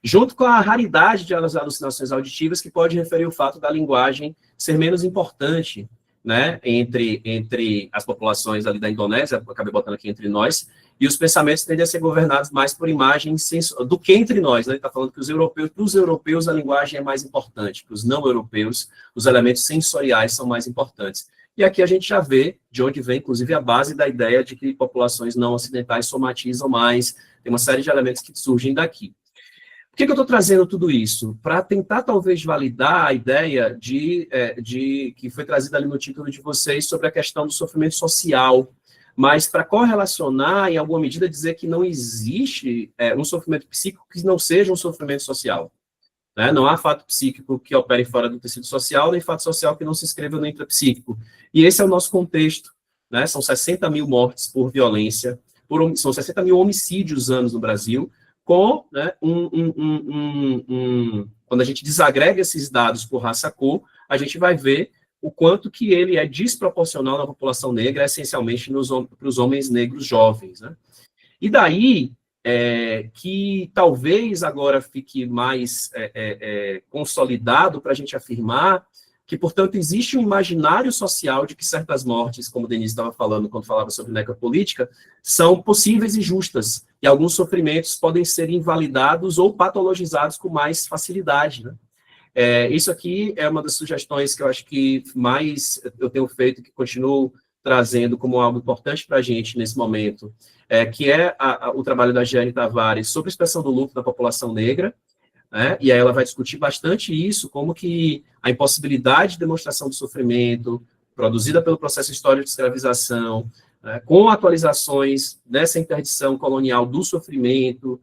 junto com a raridade de alucinações auditivas, que pode referir o fato da linguagem ser menos importante, né, entre as populações ali da Indonésia, acabei botando aqui entre nós, e os pensamentos tendem a ser governados mais por imagens do que entre nós, né? Ele está falando que para os europeus a linguagem é mais importante, para os não europeus os elementos sensoriais são mais importantes. E aqui a gente já vê de onde vem, inclusive, a base da ideia de que populações não ocidentais somatizam mais, tem uma série de elementos que surgem daqui. Por que eu estou trazendo tudo isso? Para tentar, talvez, validar a ideia que foi trazida ali no título de vocês sobre a questão do sofrimento social, mas para correlacionar, em alguma medida, dizer que não existe um sofrimento psíquico que não seja um sofrimento social. Né? Não há fato psíquico que opere fora do tecido social, nem fato social que não se inscreva no intrapsíquico. E esse é o nosso contexto. Né? São 60 mil mortes por violência, são 60 mil homicídios anos no Brasil, com, né, quando a gente desagrega esses dados por raça-cor, a gente vai ver o quanto que ele é desproporcional na população negra, essencialmente para os homens negros jovens. Né? E daí, que talvez agora fique mais consolidado para a gente afirmar que, portanto, existe um imaginário social de que certas mortes, como o Denise estava falando quando falava sobre necropolítica, são possíveis e justas, e alguns sofrimentos podem ser invalidados ou patologizados com mais facilidade, né? Isso aqui é uma das sugestões que eu acho que mais eu tenho feito, que continuo trazendo como algo importante para a gente nesse momento, que é o trabalho da Jeane Tavares sobre a expressão do luto da população negra, né? E aí ela vai discutir bastante isso, como que a impossibilidade de demonstração de sofrimento produzida pelo processo histórico de escravização, né, com atualizações dessa interdição colonial do sofrimento,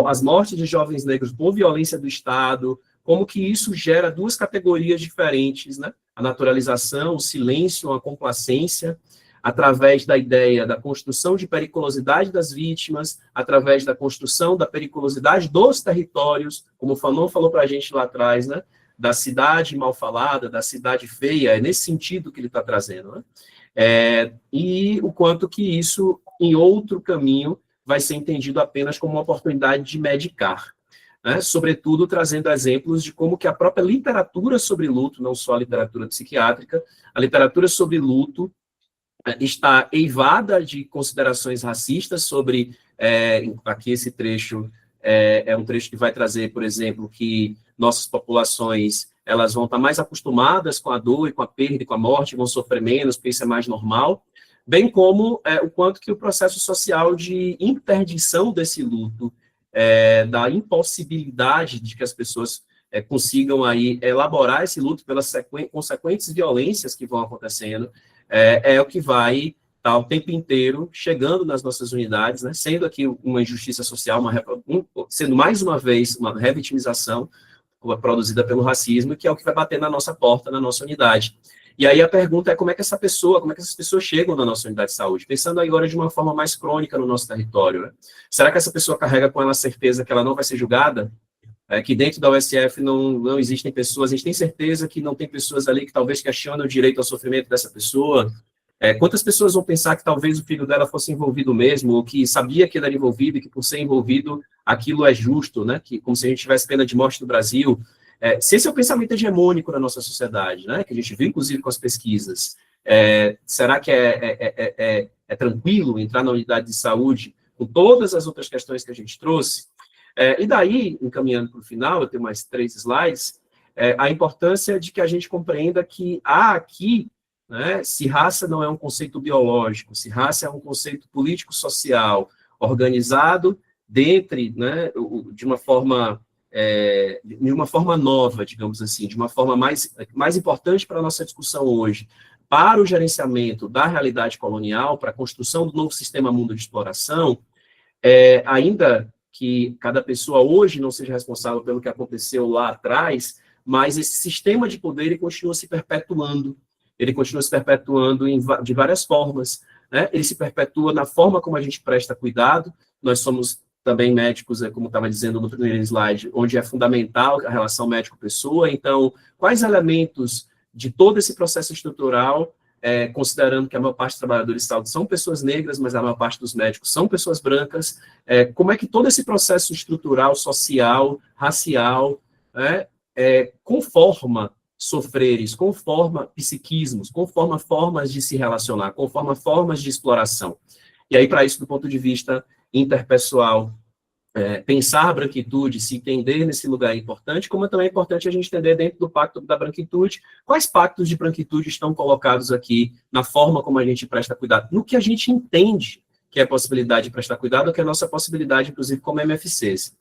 as mortes de jovens negros por violência do Estado, como que isso gera duas categorias diferentes, né? A naturalização, o silêncio, a complacência, através da ideia da construção de periculosidade das vítimas, através da construção da periculosidade dos territórios, como o Fanon falou para a gente lá atrás, né? Da cidade mal falada, da cidade feia, é nesse sentido que ele está trazendo, né? E o quanto que isso, em outro caminho, vai ser entendido apenas como uma oportunidade de medicar, né? Sobretudo trazendo exemplos de como que a própria literatura sobre luto, não só a literatura psiquiátrica, a literatura sobre luto está eivada de considerações racistas sobre, aqui esse trecho é um trecho que vai trazer, por exemplo, que nossas populações elas vão estar mais acostumadas com a dor e com a perda e com a morte, vão sofrer menos, porque isso é mais normal, bem como o quanto que o processo social de interdição desse luto, da impossibilidade de que as pessoas consigam aí elaborar esse luto pelas consequentes violências que vão acontecendo, é o que vai estar o tempo inteiro chegando nas nossas unidades, né, sendo aqui uma injustiça social, sendo mais uma vez uma revitimização produzida pelo racismo, que é o que vai bater na nossa porta, na nossa unidade. E aí a pergunta é como é que essas pessoas chegam na nossa unidade de saúde? Pensando agora de uma forma mais crônica no nosso território, né? Será que essa pessoa carrega com ela a certeza que ela não vai ser julgada? Que dentro da USF não existem pessoas, a gente tem certeza que não tem pessoas ali que talvez questionem o direito ao sofrimento dessa pessoa? Quantas pessoas vão pensar que talvez o filho dela fosse envolvido mesmo, ou que sabia que ele era envolvido, e que por ser envolvido, aquilo é justo, né? Que, como se a gente tivesse pena de morte no Brasil. Se esse é o pensamento hegemônico na nossa sociedade, né? Que a gente viu, inclusive, com as pesquisas, será que é tranquilo entrar na unidade de saúde com todas as outras questões que a gente trouxe? E daí, encaminhando para o final, eu tenho mais 3 slides, a importância de que a gente compreenda que há aqui, né, se raça não é um conceito biológico, se raça é um conceito político-social, organizado né, de uma forma nova, digamos assim, de uma forma mais importante para a nossa discussão hoje, para o gerenciamento da realidade colonial, para a construção do novo sistema mundo de exploração, ainda que cada pessoa hoje não seja responsável pelo que aconteceu lá atrás, mas esse sistema de poder ele continua se perpetuando de várias formas, né? Ele se perpetua na forma como a gente presta cuidado. Nós somos também médicos, como estava dizendo no primeiro slide, onde é fundamental a relação médico-pessoa. Então, quais elementos de todo esse processo estrutural, considerando que a maior parte dos trabalhadores de saúde são pessoas negras, mas a maior parte dos médicos são pessoas brancas, como é que todo esse processo estrutural, social, racial, conforma sofreres, conforma psiquismos, conforma formas de se relacionar, conforma formas de exploração. E aí, para isso, do ponto de vista interpessoal, pensar a branquitude, se entender nesse lugar é importante, como também é importante a gente entender dentro do pacto da branquitude, quais pactos de branquitude estão colocados aqui na forma como a gente presta cuidado, no que a gente entende que é a possibilidade de prestar cuidado, ou que é a nossa possibilidade, inclusive, como MFCs.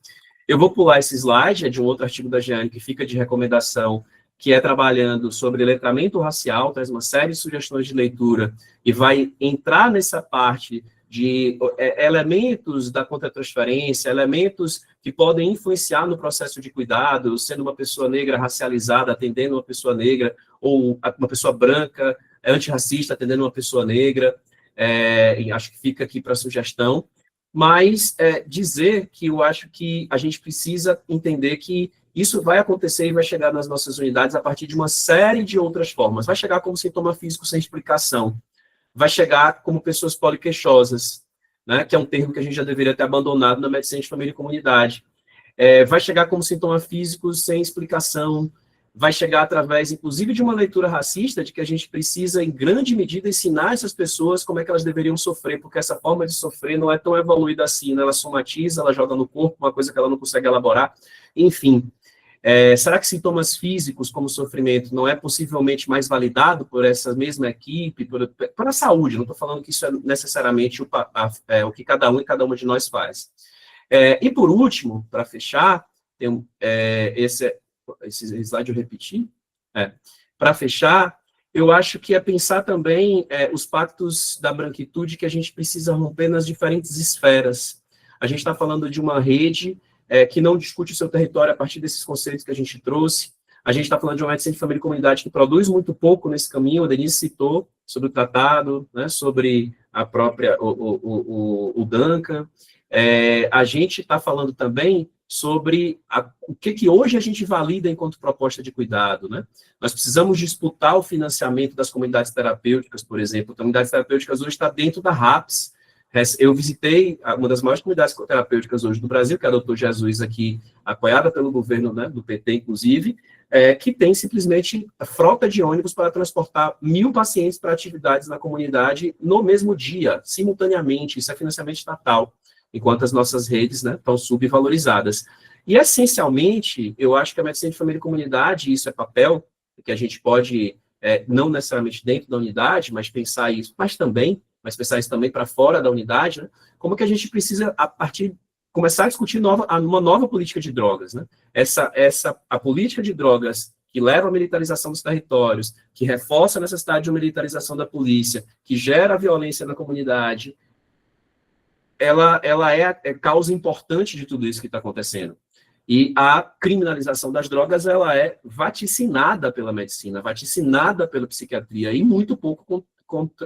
Eu vou pular esse slide, é de um outro artigo da Jeane, que fica de recomendação, que é trabalhando sobre letramento racial, traz uma série de sugestões de leitura, e vai entrar nessa parte de elementos da contratransferência, elementos que podem influenciar no processo de cuidado, sendo uma pessoa negra racializada, atendendo uma pessoa negra, ou uma pessoa branca, antirracista, atendendo uma pessoa negra, acho que fica aqui para sugestão, mas dizer que eu acho que a gente precisa entender que isso vai acontecer e vai chegar nas nossas unidades a partir de uma série de outras formas. Vai chegar como sintoma físico sem explicação. Vai chegar como pessoas poliqueixosas. né, que é um termo que a gente já deveria ter abandonado na medicina de família e comunidade. Vai chegar como sintoma físico sem explicação, vai chegar através, inclusive, de uma leitura racista, de que a gente precisa, em grande medida, ensinar essas pessoas como é que elas deveriam sofrer, porque essa forma de sofrer não é tão evoluída assim, né? Ela somatiza, ela joga no corpo uma coisa que ela não consegue elaborar, enfim. Será que sintomas físicos, como sofrimento, não é possivelmente mais validado por essa mesma equipe, por a saúde? Não estou falando que isso é necessariamente o que cada um e cada uma de nós faz. E, por último, para fechar, esse slide eu repeti. Para fechar, eu acho que é pensar também os pactos da branquitude que a gente precisa romper nas diferentes esferas. A gente está falando de uma rede que não discute o seu território a partir desses conceitos que a gente trouxe. A gente está falando de uma medicina de família e comunidade que produz muito pouco nesse caminho. A Denise citou sobre o tratado, né, sobre a própria, o Duncan. A gente está falando também sobre o que hoje a gente valida enquanto proposta de cuidado, né? Nós precisamos disputar o financiamento das comunidades terapêuticas, por exemplo. A comunidades terapêuticas hoje está dentro da RAPS. Eu visitei uma das maiores comunidades terapêuticas hoje do Brasil, que é a Doutor Jesus aqui, apoiada pelo governo, né, do PT, inclusive, que tem simplesmente frota de ônibus para transportar 1.000 pacientes para atividades na comunidade no mesmo dia, simultaneamente. Isso é financiamento estatal, enquanto as nossas redes, né, estão subvalorizadas. E, essencialmente, eu acho que a medicina de família e comunidade, isso é papel, que a gente pode, não necessariamente dentro da unidade, mas pensar isso, mas pensar isso também para fora da unidade, né, como que a gente precisa, começar a discutir uma nova política de drogas, né? A política de drogas que leva à militarização dos territórios, que reforça a necessidade de uma militarização da polícia, que gera violência na comunidade, ela é a causa importante de tudo isso que está acontecendo. E a criminalização das drogas, ela é vaticinada pela medicina, vaticinada pela psiquiatria e muito pouco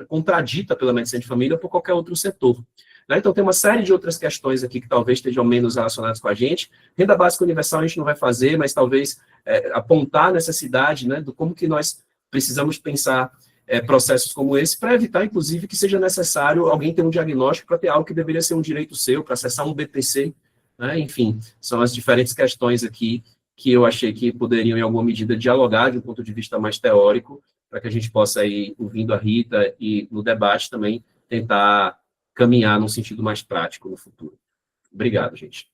contradita pela medicina de família ou por qualquer outro setor. Então, tem uma série de outras questões aqui que talvez estejam menos relacionadas com a gente. Renda básica universal a gente não vai fazer, mas talvez apontar a necessidade, né, do como que nós precisamos pensar processos como esse, para evitar, inclusive, que seja necessário alguém ter um diagnóstico para ter algo que deveria ser um direito seu, para acessar um BPC, né? Enfim, são as diferentes questões aqui que eu achei que poderiam, em alguma medida, dialogar de um ponto de vista mais teórico, para que a gente possa ir ouvindo a Rita e, no debate, também tentar caminhar num sentido mais prático no futuro. Obrigado, gente.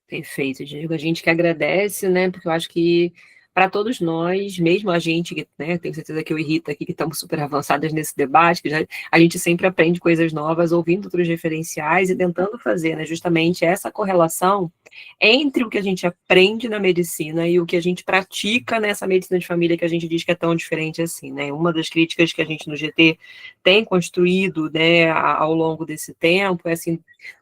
Perfeito, Diego. A gente que agradece, né, porque eu acho que para todos nós, mesmo a gente, né, tenho certeza que eu e Rita aqui, que estamos super avançadas nesse debate, que a gente sempre aprende coisas novas, ouvindo outros referenciais e tentando fazer, né, justamente essa correlação entre o que a gente aprende na medicina e o que a gente pratica nessa medicina de família que a gente diz que é tão diferente assim, né. Uma das críticas que a gente no GT tem construído, né, ao longo desse tempo é assim,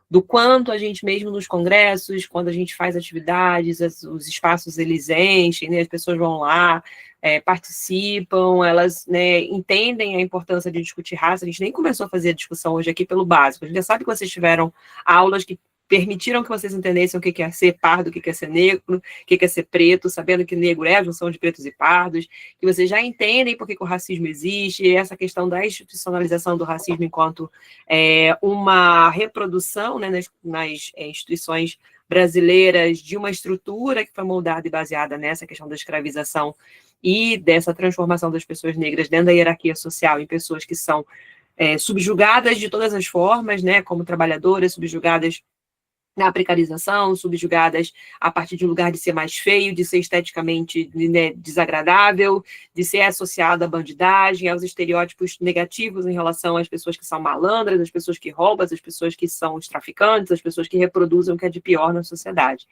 do quanto a gente mesmo nos congressos, quando a gente faz atividades, os espaços eles enchem, né, as pessoas vão lá, participam, elas, né, entendem a importância de discutir raça. A gente nem começou a fazer a discussão hoje aqui pelo básico. A gente já sabe que vocês tiveram aulas que permitiram que vocês entendessem o que é ser pardo, o que é ser negro, o que é ser preto, sabendo que negro é a junção de pretos e pardos, que vocês já entendem por que o racismo existe, e essa questão da institucionalização do racismo enquanto uma reprodução, né, nas instituições brasileiras de uma estrutura que foi moldada e baseada nessa questão da escravização e dessa transformação das pessoas negras dentro da hierarquia social em pessoas que são subjugadas de todas as formas, né, como trabalhadoras, subjugadas na precarização, subjugadas a partir de um lugar de ser mais feio, de ser esteticamente, né, desagradável, de ser associado à bandidagem, aos estereótipos negativos em relação às pessoas que são malandras, às pessoas que roubam, às pessoas que são os traficantes, às pessoas que reproduzem o que é de pior na sociedade.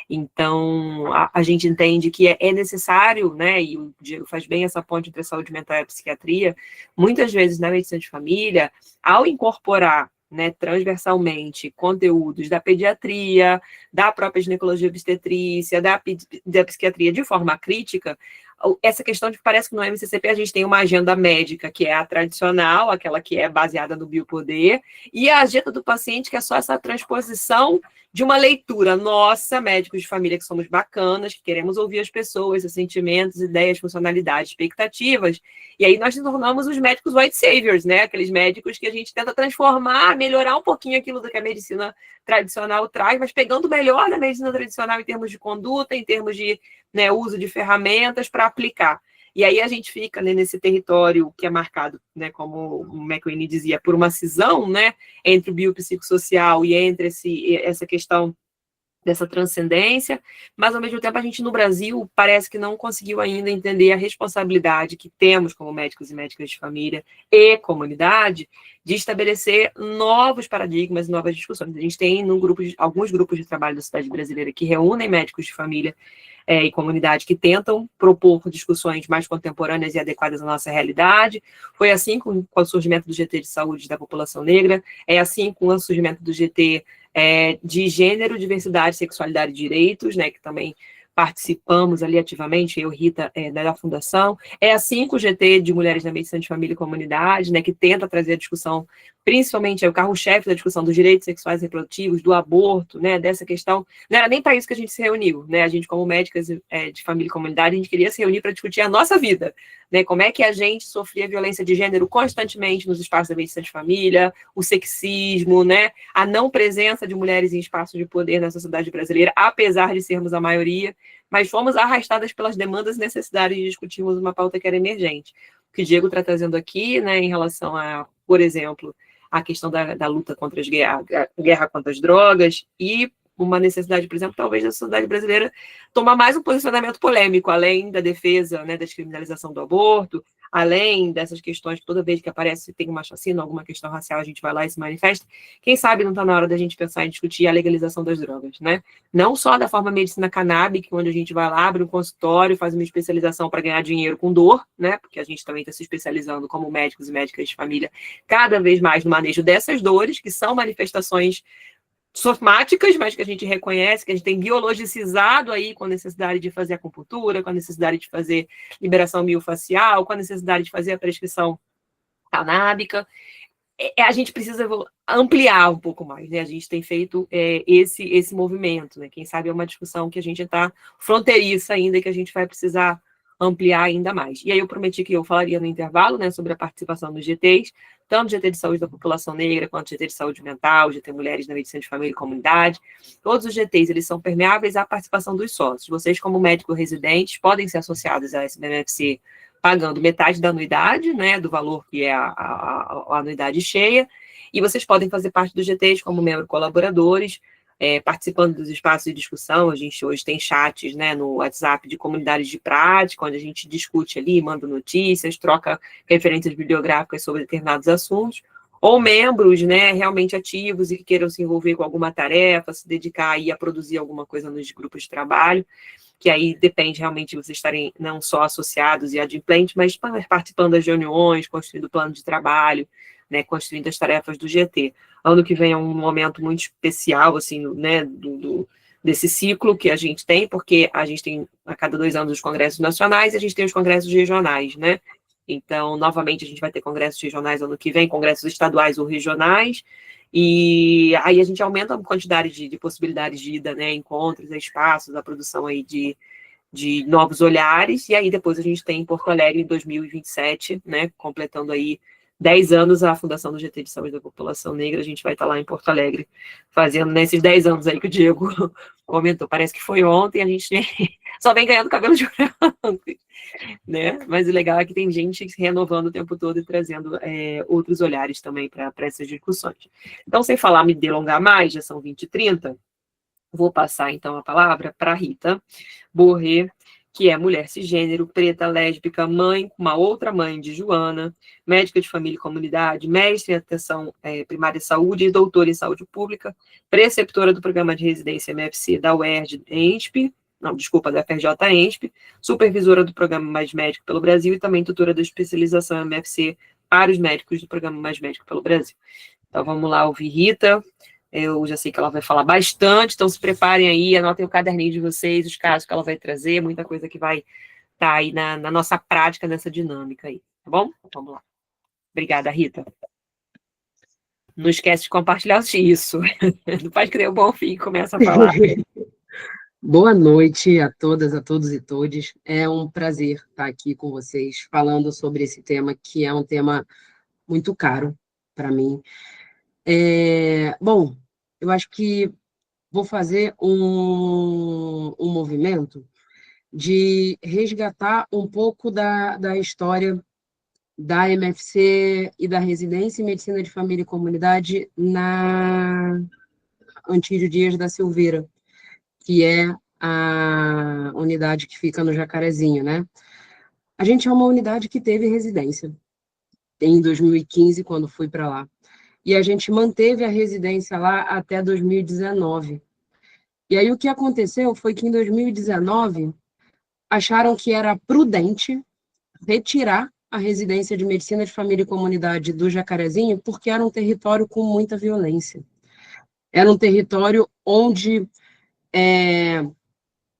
Então, a gente entende que é necessário, né, e o Diego faz bem essa ponte entre a saúde mental e a psiquiatria, muitas vezes na medicina de família, ao incorporar, né, transversalmente, conteúdos da pediatria, da própria ginecologia e obstetrícia, da psiquiatria de forma crítica, essa questão de que parece que no MCCP a gente tem uma agenda médica, que é a tradicional, aquela que é baseada no biopoder, e a agenda do paciente, que é só essa transposição de uma leitura nossa, médicos de família que somos bacanas, que queremos ouvir as pessoas, seus sentimentos, ideias, funcionalidades, expectativas, e aí nós nos tornamos os médicos white saviors, né? Aqueles médicos que a gente tenta transformar, melhorar um pouquinho aquilo que a medicina tradicional traz, mas pegando o melhor da medicina tradicional em termos de conduta, em termos de, né, uso de ferramentas para aplicar. E aí a gente fica, né, nesse território que é marcado, né, como o McQueen dizia, por uma cisão, né, entre o biopsicossocial e entre essa questão dessa transcendência, mas ao mesmo tempo a gente no Brasil parece que não conseguiu ainda entender a responsabilidade que temos como médicos e médicas de família e comunidade de estabelecer novos paradigmas, novas discussões. A gente tem alguns grupos de trabalho da sociedade brasileira que reúnem médicos de família e comunidade que tentam propor discussões mais contemporâneas e adequadas à nossa realidade. Foi assim com o surgimento do GT de saúde da população negra, é assim com o surgimento do GT de gênero, diversidade, sexualidade e direitos, né, que também participamos ali ativamente, eu, Rita, da fundação. É assim com o GT de Mulheres na Medicina de Família e Comunidade, né, que tenta trazer a discussão, principalmente o carro-chefe da discussão dos direitos sexuais e reprodutivos, do aborto, né, dessa questão. Não era nem para isso que a gente se reuniu, né, a gente, como médicas de família e comunidade, a gente queria se reunir para discutir a nossa vida, né, como é que a gente sofria violência de gênero constantemente nos espaços da medicina de família, o sexismo, né, a não presença de mulheres em espaços de poder na sociedade brasileira, apesar de sermos a maioria, mas fomos arrastadas pelas demandas e necessidades de discutirmos uma pauta que era emergente. O que o Diego está trazendo aqui, né, em relação a, por exemplo, a questão da luta contra a guerra contra as drogas e uma necessidade, por exemplo, talvez da sociedade brasileira tomar mais um posicionamento polêmico, além da defesa, né, da descriminalização do aborto, além dessas questões que toda vez que aparece tem uma chacina, alguma questão racial, a gente vai lá e se manifesta. Quem sabe não está na hora da gente pensar em discutir a legalização das drogas, né? Não só da forma medicina canábica, onde a gente vai lá, abre um consultório, faz uma especialização para ganhar dinheiro com dor, né? Porque a gente também está se especializando como médicos e médicas de família cada vez mais no manejo dessas dores, que são manifestações somáticas, mas que a gente reconhece, que a gente tem biologicizado aí com a necessidade de fazer acupuntura, com a necessidade de fazer liberação miofacial, com a necessidade de fazer a prescrição canábica. A gente precisa ampliar um pouco mais, né? A gente tem feito esse movimento, né? Quem sabe é uma discussão que a gente está fronteiriça ainda e que a gente vai precisar ampliar ainda mais. E aí eu prometi que eu falaria no intervalo, né, sobre a participação dos GTs, tanto GT de saúde da população negra, quanto GT de saúde mental, GT Mulheres na Medicina de Família e Comunidade. Todos os GTs, eles são permeáveis à participação dos sócios. Vocês, como médicos residentes, podem ser associados à SBMFC pagando metade da anuidade, né, do valor que é a anuidade cheia, e vocês podem fazer parte dos GTs como membros colaboradores, participando dos espaços de discussão. A gente hoje tem chats, né, no WhatsApp de comunidades de prática, onde a gente discute ali, manda notícias, troca referências bibliográficas sobre determinados assuntos, ou membros, né, realmente ativos e que queiram se envolver com alguma tarefa, se dedicar aí a produzir alguma coisa nos grupos de trabalho, que aí depende realmente de vocês estarem não só associados e adimplentes, mas participando das reuniões, construindo o plano de trabalho, né, construindo as tarefas do GT. Ano que vem é um momento muito especial, assim, né, desse ciclo que a gente tem, porque a gente tem a cada 2 anos os congressos nacionais e a gente tem os congressos regionais, né? Então, novamente, a gente vai ter congressos regionais ano que vem, congressos estaduais ou regionais, e aí a gente aumenta a quantidade de possibilidades de ida, né, encontros, espaços, a produção aí de novos olhares, e aí depois a gente tem em Porto Alegre em 2027, né, completando aí 10 anos a fundação do GT de Saúde da População Negra. A gente vai estar lá em Porto Alegre fazendo, nesses 10 anos aí que o Diego comentou, parece que foi ontem, a gente só vem ganhando cabelo de branco, né? Mas o legal é que tem gente se renovando o tempo todo e trazendo outros olhares também para essas discussões. Então, sem falar, me delongar mais, já são 20h30, vou passar então a palavra para a Rita Borré, que é mulher cisgênero, preta, lésbica, mãe, uma outra mãe de Joana, médica de família e comunidade, mestre em atenção primária e saúde e doutora em saúde pública, preceptora do programa de residência MFC da UERJ da FRJ ENSP, supervisora do programa Mais Médico pelo Brasil e também tutora da especialização MFC para os médicos do programa Mais Médico pelo Brasil. Então vamos lá ouvir Rita. Eu já sei que ela vai falar bastante, então se preparem aí, anotem o caderninho de vocês, os casos que ela vai trazer, muita coisa que vai tá aí na nossa prática, nessa dinâmica aí, tá bom? Vamos lá. Obrigada, Rita. Não esquece de compartilhar isso. Não faz que dê um bom fim e começa a falar. Boa noite a todas, a todos e todes. É um prazer estar aqui com vocês, falando sobre esse tema, que é um tema muito caro para mim. Bom, eu acho que vou fazer um movimento de resgatar um pouco da história da MFC e da Residência em Medicina de Família e Comunidade na Antídio Dias da Silveira, que é a unidade que fica no Jacarezinho, né? A gente é uma unidade que teve residência em 2015, quando fui para lá. E a gente manteve a residência lá até 2019. E aí o que aconteceu foi que em 2019 acharam que era prudente retirar a residência de Medicina de Família e Comunidade do Jacarezinho, porque era um território com muita violência. Era um território onde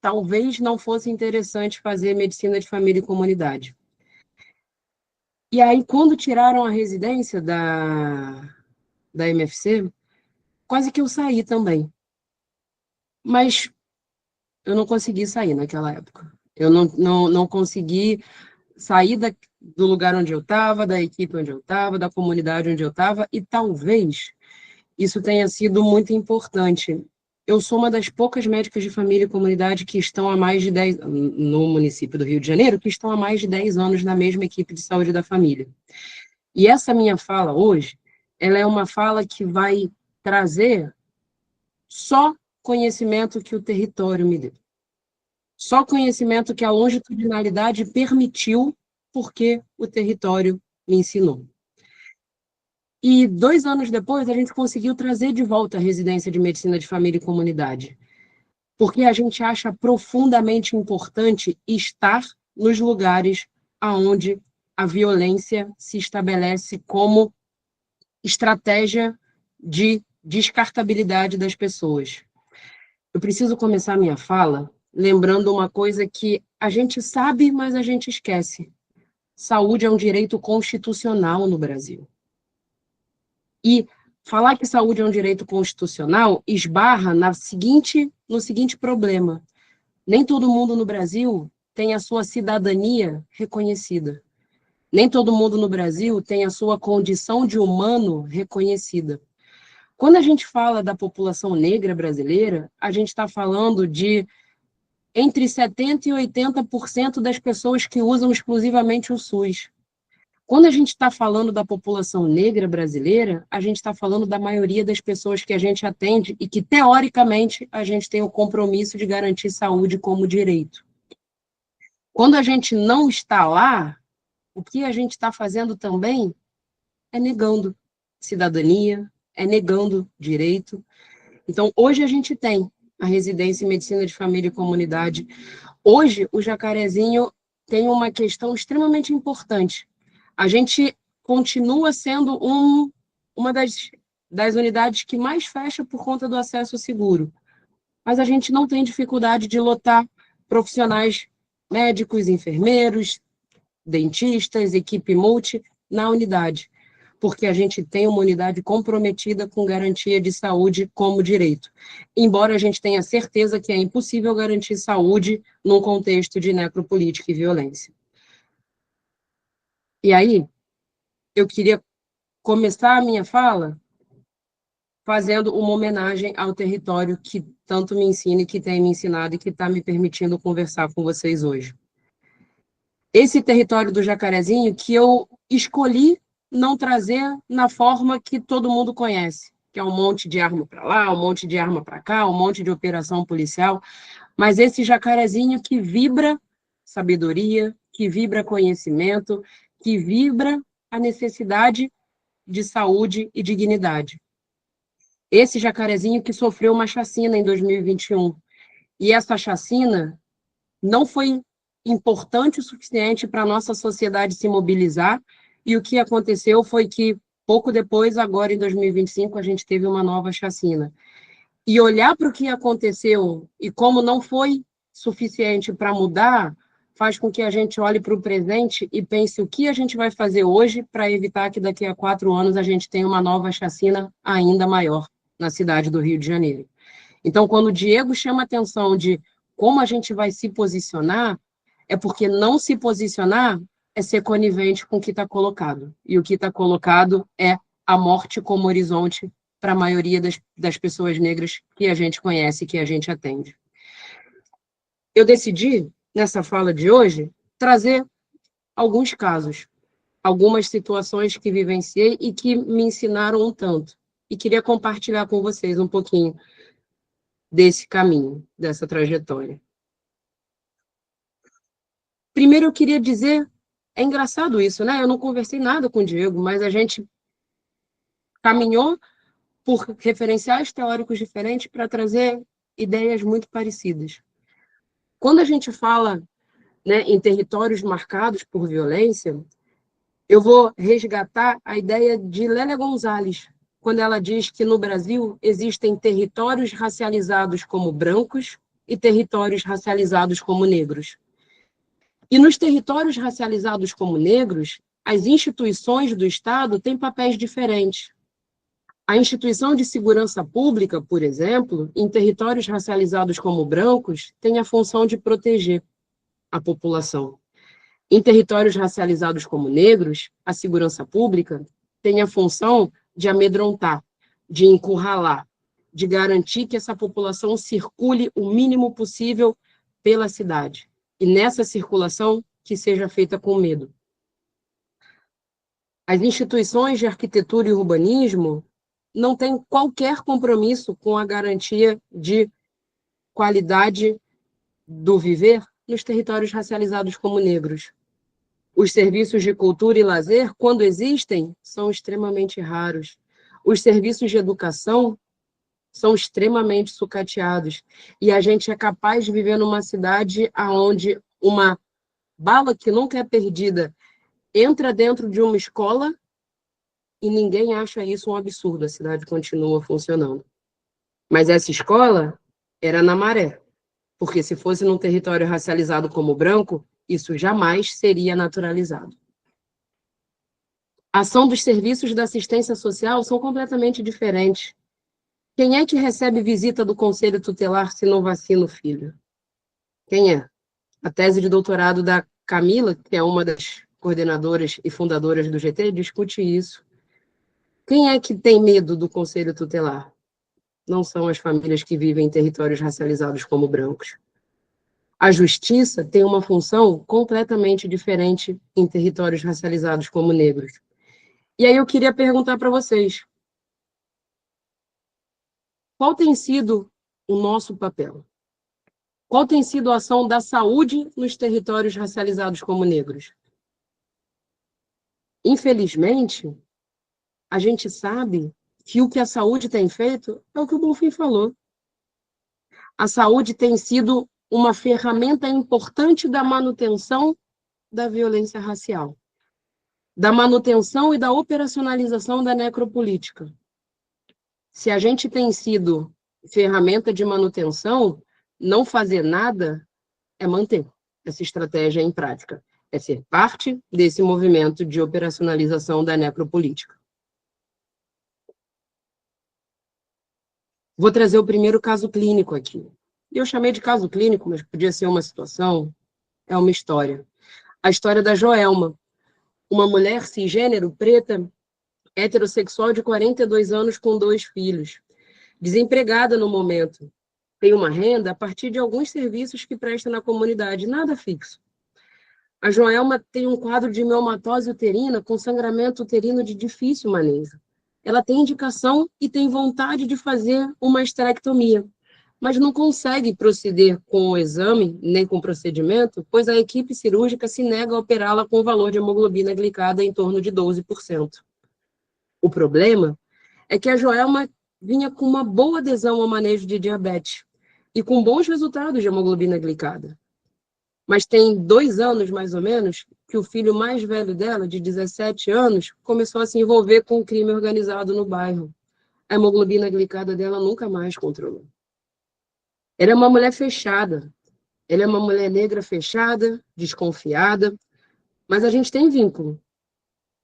talvez não fosse interessante fazer Medicina de Família e Comunidade. E aí, quando tiraram a residência da MFC, quase que eu saí também. Mas eu não consegui sair naquela época. Eu não consegui sair do lugar onde eu estava, da equipe onde eu estava, da comunidade onde eu estava, e talvez isso tenha sido muito importante. Eu sou uma das poucas médicas de família e comunidade que estão há mais de 10, no município do Rio de Janeiro, que estão há mais de 10 anos na mesma equipe de saúde da família. E essa minha fala hoje, ela é uma fala que vai trazer só conhecimento que o território me deu. Só conhecimento que a longitudinalidade permitiu, porque o território me ensinou. E 2 anos depois, a gente conseguiu trazer de volta a residência de Medicina de Família e Comunidade, porque a gente acha profundamente importante estar nos lugares onde a violência se estabelece como estratégia de descartabilidade das pessoas. Eu preciso começar minha fala lembrando uma coisa que a gente sabe, mas a gente esquece. Saúde é um direito constitucional no Brasil. E falar que saúde é um direito constitucional esbarra no seguinte problema. Nem todo mundo no Brasil tem a sua cidadania reconhecida. Nem todo mundo no Brasil tem a sua condição de humano reconhecida. Quando a gente fala da população negra brasileira, a gente está falando de entre 70% e 80% das pessoas que usam exclusivamente o SUS. Quando a gente está falando da população negra brasileira, a gente está falando da maioria das pessoas que a gente atende e que, teoricamente, a gente tem o compromisso de garantir saúde como direito. Quando a gente não está lá, o que a gente está fazendo também é negando cidadania, é negando direito. Então, hoje a gente tem a residência em Medicina de Família e Comunidade. Hoje, o Jacarezinho tem uma questão extremamente importante. A gente continua sendo uma das unidades que mais fecha por conta do acesso seguro. Mas a gente não tem dificuldade de lotar profissionais médicos, enfermeiros, dentistas, equipe multi na unidade, porque a gente tem uma unidade comprometida com garantia de saúde como direito. Embora a gente tenha certeza que é impossível garantir saúde num contexto de necropolítica e violência. E aí, eu queria começar a minha fala fazendo uma homenagem ao território que tanto me ensina e que tem me ensinado e que está me permitindo conversar com vocês hoje. Esse território do Jacarezinho que eu escolhi não trazer na forma que todo mundo conhece, que é um monte de arma para lá, um monte de arma para cá, um monte de operação policial, mas esse Jacarezinho que vibra sabedoria, que vibra conhecimento, que vibra a necessidade de saúde e dignidade. Esse Jacarezinho que sofreu uma chacina em 2021, e essa chacina não foi importante o suficiente para a nossa sociedade se mobilizar, e o que aconteceu foi que, pouco depois, agora em 2025, a gente teve uma nova chacina. E olhar para o que aconteceu e como não foi suficiente para mudar faz com que a gente olhe para o presente e pense o que a gente vai fazer hoje para evitar que daqui a 4 anos a gente tenha uma nova chacina ainda maior na cidade do Rio de Janeiro. Então, quando o Diego chama a atenção de como a gente vai se posicionar, é porque não se posicionar é ser conivente com o que está colocado. E o que está colocado é a morte como horizonte para a maioria das pessoas negras que a gente conhece, que a gente atende. Eu decidi, nessa fala de hoje, trazer alguns casos, algumas situações que vivenciei e que me ensinaram um tanto. E queria compartilhar com vocês um pouquinho desse caminho, dessa trajetória. Primeiro, eu queria dizer, é engraçado isso, né? Eu não conversei nada com o Diego, mas a gente caminhou por referenciais teóricos diferentes para trazer ideias muito parecidas. Quando a gente fala, né, em territórios marcados por violência, eu vou resgatar a ideia de Lélia Gonzalez, quando ela diz que no Brasil existem territórios racializados como brancos e territórios racializados como negros. E nos territórios racializados como negros, as instituições do Estado têm papéis diferentes. A instituição de segurança pública, por exemplo, em territórios racializados como brancos, tem a função de proteger a população. Em territórios racializados como negros, a segurança pública tem a função de amedrontar, de encurralar, de garantir que essa população circule o mínimo possível pela cidade. E nessa circulação, que seja feita com medo. As instituições de arquitetura e urbanismo não têm qualquer compromisso com a garantia de qualidade do viver nos territórios racializados como negros. Os serviços de cultura e lazer, quando existem, são extremamente raros. Os serviços de educação são extremamente sucateados. E a gente é capaz de viver numa cidade onde uma bala que nunca é perdida entra dentro de uma escola e ninguém acha isso um absurdo. A cidade continua funcionando. Mas essa escola era na Maré. Porque se fosse num território racializado como branco, isso jamais seria naturalizado. A ação dos serviços da assistência social são completamente diferentes. Quem é que recebe visita do conselho tutelar se não vacina o filho? Quem é? A tese de doutorado da Camila, que é uma das coordenadoras e fundadoras do GT, discute isso. Quem é que tem medo do conselho tutelar? Não são as famílias que vivem em territórios racializados como brancos. A justiça tem uma função completamente diferente em territórios racializados como negros. E aí eu queria perguntar para vocês, qual tem sido o nosso papel? Qual tem sido a ação da saúde nos territórios racializados como negros? Infelizmente, a gente sabe que o que a saúde tem feito é o que o Bonfim falou. A saúde tem sido uma ferramenta importante da manutenção da violência racial, da manutenção e da operacionalização da necropolítica. Se a gente tem sido ferramenta de manutenção, não fazer nada é manter essa estratégia em prática, é ser parte desse movimento de operacionalização da necropolítica. Vou trazer o primeiro caso clínico aqui. Eu chamei de caso clínico, mas podia ser uma situação, é uma história. A história da Joelma, uma mulher cisgênero, preta, heterossexual de 42 anos com 2 filhos, desempregada no momento, tem uma renda a partir de alguns serviços que presta na comunidade, nada fixo. A Joelma tem um quadro de miomatose uterina com sangramento uterino de difícil manejo. Ela tem indicação e tem vontade de fazer uma esterectomia, mas não consegue proceder com o exame, nem com o procedimento, pois a equipe cirúrgica se nega a operá-la com o valor de hemoglobina glicada em torno de 12%. O problema é que a Joelma vinha com uma boa adesão ao manejo de diabetes e com bons resultados de hemoglobina glicada. Mas tem 2 anos, mais ou menos, que o filho mais velho dela, de 17 anos, começou a se envolver com o crime organizado no bairro. A hemoglobina glicada dela nunca mais controlou. Era uma mulher fechada, Ela é uma mulher negra fechada, desconfiada, mas a gente tem vínculo.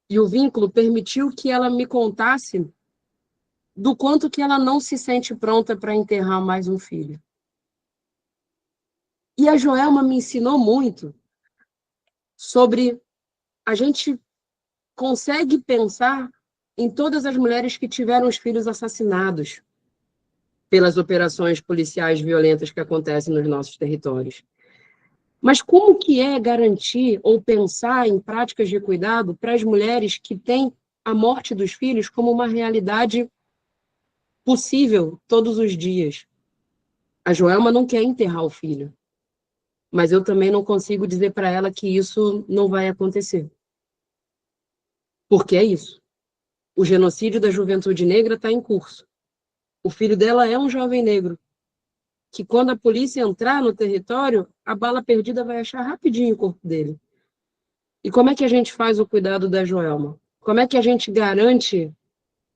E o vínculo permitiu que ela me contasse do quanto que ela não se sente pronta para enterrar mais um filho. E a Joelma me ensinou muito sobre a gente consegue pensar em todas as mulheres que tiveram os filhos assassinados pelas operações policiais violentas que acontecem nos nossos territórios. Mas como que é garantir ou pensar em práticas de cuidado para as mulheres que têm a morte dos filhos como uma realidade possível todos os dias? A Joelma não quer enterrar o filho, mas eu também não consigo dizer para ela que isso não vai acontecer. Porque é isso. O genocídio da juventude negra está em curso. O filho dela é um jovem negro, que quando a polícia entrar no território, a bala perdida vai achar rapidinho o corpo dele. E como é que a gente faz o cuidado da Joelma? Como é que a gente garante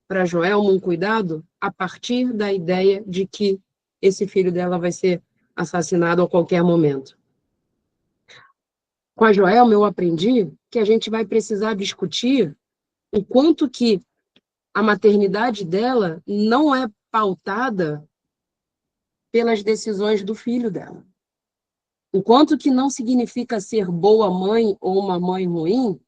para a Joelma um cuidado a partir da ideia de que esse filho dela vai ser assassinado a qualquer momento? Com a Joelma, eu aprendi que a gente vai precisar discutir o quanto que a maternidade dela não é pautada pelas decisões do filho dela. O quanto que não significa ser boa mãe ou uma mãe ruim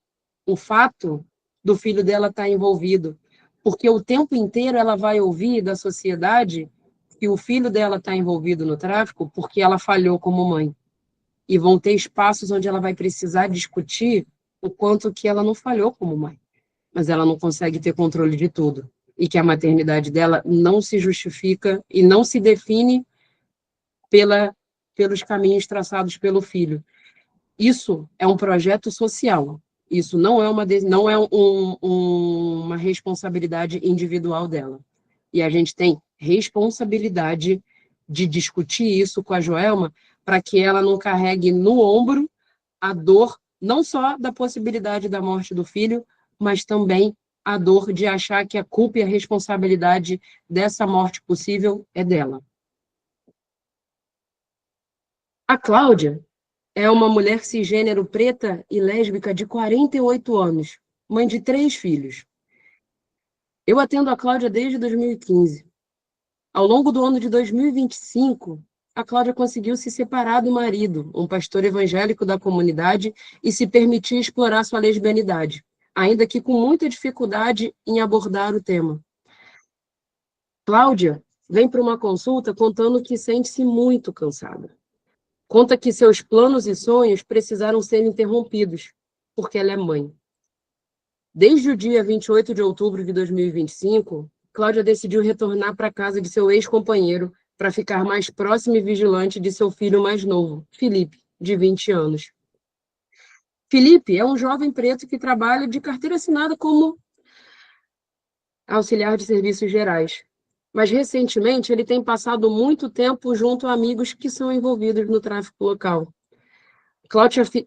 o fato do filho dela estar envolvido. Porque o tempo inteiro ela vai ouvir da sociedade que o filho dela está envolvido no tráfico porque ela falhou como mãe. E vão ter espaços onde ela vai precisar discutir o quanto que ela não falhou como mãe. Mas ela não consegue ter controle de tudo. E que a maternidade dela não se justifica e não se define pelos caminhos traçados pelo filho. Isso é um projeto social. Isso não é uma responsabilidade individual dela. E a gente tem responsabilidade de discutir isso com a Joelma para que ela não carregue no ombro a dor, não só da possibilidade da morte do filho, mas também a dor de achar que a culpa e a responsabilidade dessa morte possível é dela. A Cláudia é uma mulher cisgênero preta e lésbica de 48 anos, mãe de 3 filhos. Eu atendo a Cláudia desde 2015. Ao longo do ano de 2025, a Cláudia conseguiu se separar do marido, um pastor evangélico da comunidade, e se permitir explorar sua lesbianidade, ainda que com muita dificuldade em abordar o tema. Cláudia vem para uma consulta contando que sente-se muito cansada. Conta que seus planos e sonhos precisaram ser interrompidos, porque ela é mãe. Desde o dia 28 de outubro de 2025, Cláudia decidiu retornar para a casa de seu ex-companheiro para ficar mais próxima e vigilante de seu filho mais novo, Felipe, de 20 anos. Felipe é um jovem preto que trabalha de carteira assinada como auxiliar de serviços gerais. Mas, recentemente, ele tem passado muito tempo junto a amigos que são envolvidos no tráfico local.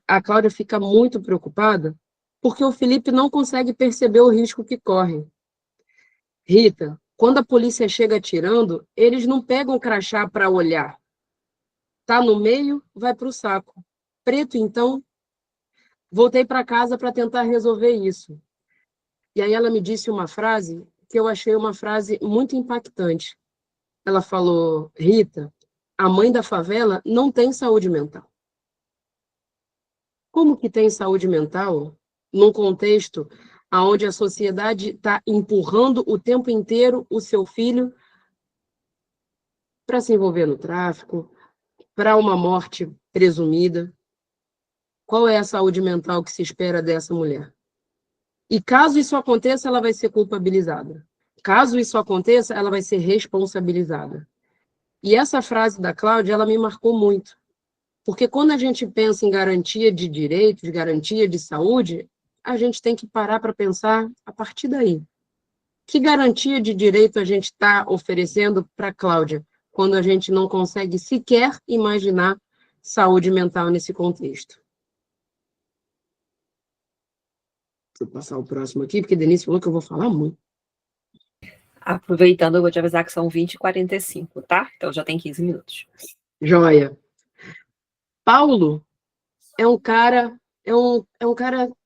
A Cláudia fica muito preocupada porque o Felipe não consegue perceber o risco que corre. Rita, quando a polícia chega atirando, eles não pegam o crachá para olhar. Tá no meio, vai para o saco. Preto, então, voltei para casa para tentar resolver isso. E aí ela me disse uma frase que eu achei uma frase muito impactante. Ela falou: Rita, a mãe da favela não tem saúde mental. Como que tem saúde mental num contexto onde a sociedade está empurrando o tempo inteiro o seu filho para se envolver no tráfico, para uma morte presumida? Qual é a saúde mental que se espera dessa mulher? E caso isso aconteça, ela vai ser culpabilizada. Caso isso aconteça, ela vai ser responsabilizada. E essa frase da Cláudia, ela me marcou muito. Porque quando a gente pensa em garantia de direitos, garantia de saúde, a gente tem que parar para pensar a partir daí. Que garantia de direito a gente está oferecendo para a Cláudia, quando a gente não consegue sequer imaginar saúde mental nesse contexto? Vou passar o próximo aqui, porque a Denise falou que eu vou falar muito. Aproveitando, eu vou te avisar que são 20h45, tá? Então já tem 15 minutos. Joia. Paulo é um cara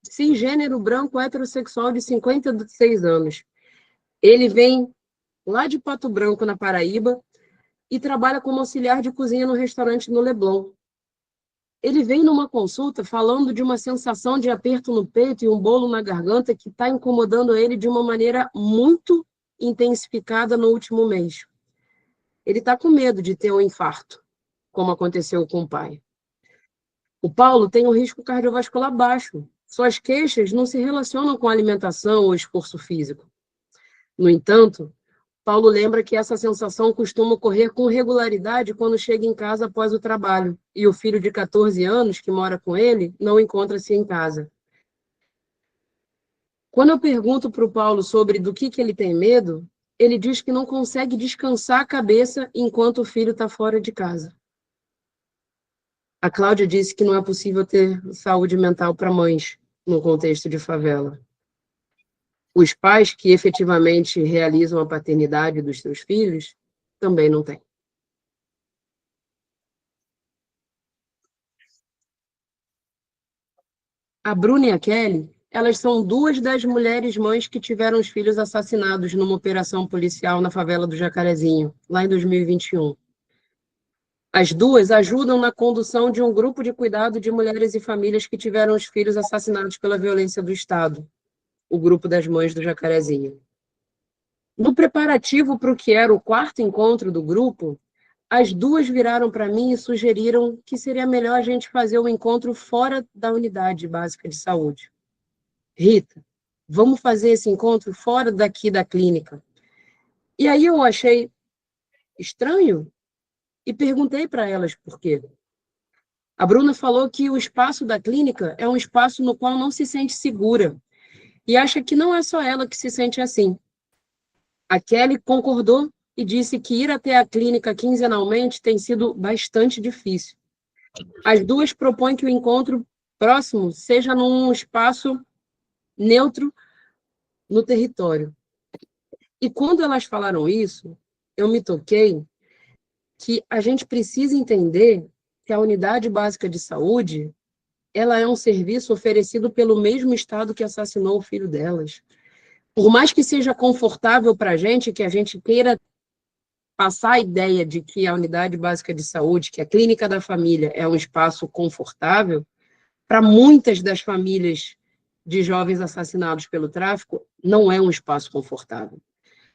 cisgênero, branco, heterossexual de 56 anos. Ele vem lá de Pato Branco, na Paraíba, e trabalha como auxiliar de cozinha no restaurante no Leblon. Ele vem numa consulta falando de uma sensação de aperto no peito e um bolo na garganta que está incomodando ele de uma maneira muito intensificada no último mês. Ele está com medo de ter um infarto, como aconteceu com o pai. O Paulo tem um risco cardiovascular baixo. Suas queixas não se relacionam com alimentação ou esforço físico. No entanto, Paulo lembra que essa sensação costuma ocorrer com regularidade quando chega em casa após o trabalho, e o filho de 14 anos, que mora com ele, não encontra-se em casa. Quando eu pergunto para o Paulo sobre do que ele tem medo, ele diz que não consegue descansar a cabeça enquanto o filho está fora de casa. A Cláudia disse que não é possível ter saúde mental para mães no contexto de favela. Os pais que efetivamente realizam a paternidade dos seus filhos também não têm. A Bruna e a Kelly, elas são duas das mulheres mães que tiveram os filhos assassinados numa operação policial na favela do Jacarezinho, lá em 2021. As duas ajudam na condução de um grupo de cuidado de mulheres e famílias que tiveram os filhos assassinados pela violência do Estado, o grupo das mães do Jacarezinho. No preparativo para o que era o 4º encontro do grupo, as duas viraram para mim e sugeriram que seria melhor a gente fazer o encontro fora da unidade básica de saúde. Rita, vamos fazer esse encontro fora daqui da clínica. E aí eu achei estranho e perguntei para elas por quê. A Bruna falou que o espaço da clínica é um espaço no qual não se sente segura e acha que não é só ela que se sente assim. A Kelly concordou e disse que ir até a clínica quinzenalmente tem sido bastante difícil. As duas propõem que o encontro próximo seja num espaço neutro no território. E quando elas falaram isso, eu me toquei que a gente precisa entender que a unidade básica de saúde, ela é um serviço oferecido pelo mesmo Estado que assassinou o filho delas. Por mais que seja confortável para a gente, que a gente queira passar a ideia de que a unidade básica de saúde, que a clínica da família é um espaço confortável, para muitas das famílias de jovens assassinados pelo tráfico, não é um espaço confortável.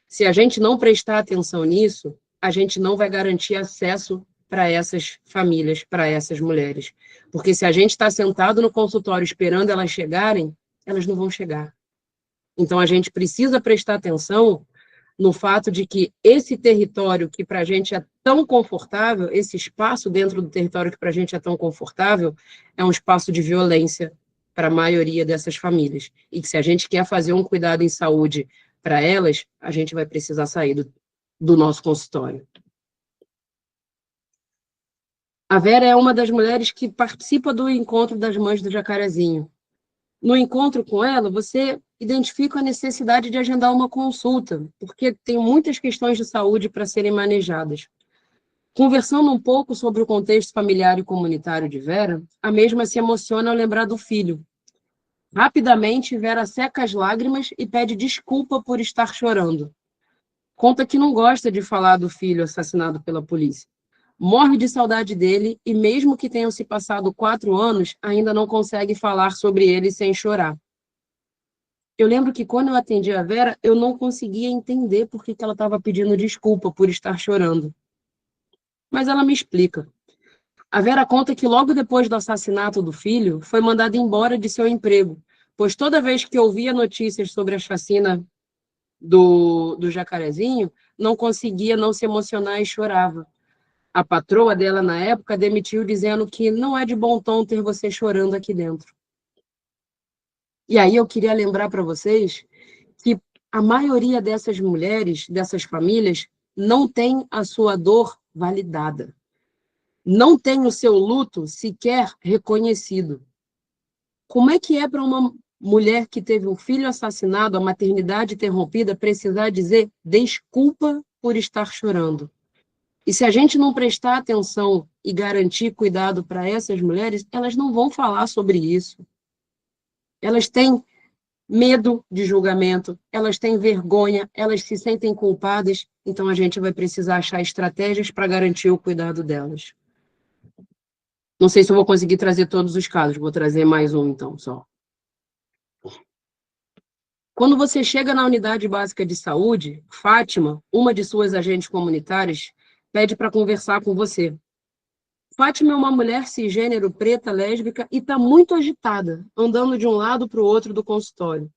Se a gente não prestar atenção nisso, a gente não vai garantir acesso para essas famílias, para essas mulheres. Porque se a gente está sentado no consultório esperando elas chegarem, elas não vão chegar. Então, a gente precisa prestar atenção no fato de que esse território que para a gente é tão confortável, esse espaço dentro do território que para a gente é tão confortável, é um espaço de violência para a maioria dessas famílias. E que se a gente quer fazer um cuidado em saúde para elas, a gente vai precisar sair do nosso consultório. A Vera é uma das mulheres que participa do encontro das mães do Jacarezinho. No encontro com ela, você identifica a necessidade de agendar uma consulta, porque tem muitas questões de saúde para serem manejadas. Conversando um pouco sobre o contexto familiar e comunitário de Vera, a mesma se emociona ao lembrar do filho. Rapidamente, Vera seca as lágrimas e pede desculpa por estar chorando. Conta que não gosta de falar do filho assassinado pela polícia. Morre de saudade dele e, mesmo que tenham se passado 4 anos, ainda não consegue falar sobre ele sem chorar. Eu lembro que quando eu atendi a Vera, eu não conseguia entender por que ela estava pedindo desculpa por estar chorando. Mas ela me explica. A Vera conta que logo depois do assassinato do filho, foi mandada embora de seu emprego, pois toda vez que ouvia notícias sobre a chacina do Jacarezinho, não conseguia não se emocionar e chorava. A patroa dela, na época, demitiu dizendo que não é de bom tom ter você chorando aqui dentro. E aí eu queria lembrar para vocês que a maioria dessas mulheres, dessas famílias, não tem a sua dor validada. Não tem o seu luto sequer reconhecido. Como é que é para uma mulher que teve um filho assassinado, a maternidade interrompida, precisar dizer desculpa por estar chorando? E se a gente não prestar atenção e garantir cuidado para essas mulheres, elas não vão falar sobre isso. Elas têm medo de julgamento, elas têm vergonha, elas se sentem culpadas, então a gente vai precisar achar estratégias para garantir o cuidado delas. Não sei se eu vou conseguir trazer todos os casos, vou trazer mais um então, só. Quando você chega na unidade básica de saúde, Fátima, uma de suas agentes comunitárias, pede para conversar com você. Fátima é uma mulher cisgênero, preta, lésbica e está muito agitada, andando de um lado para o outro do consultório.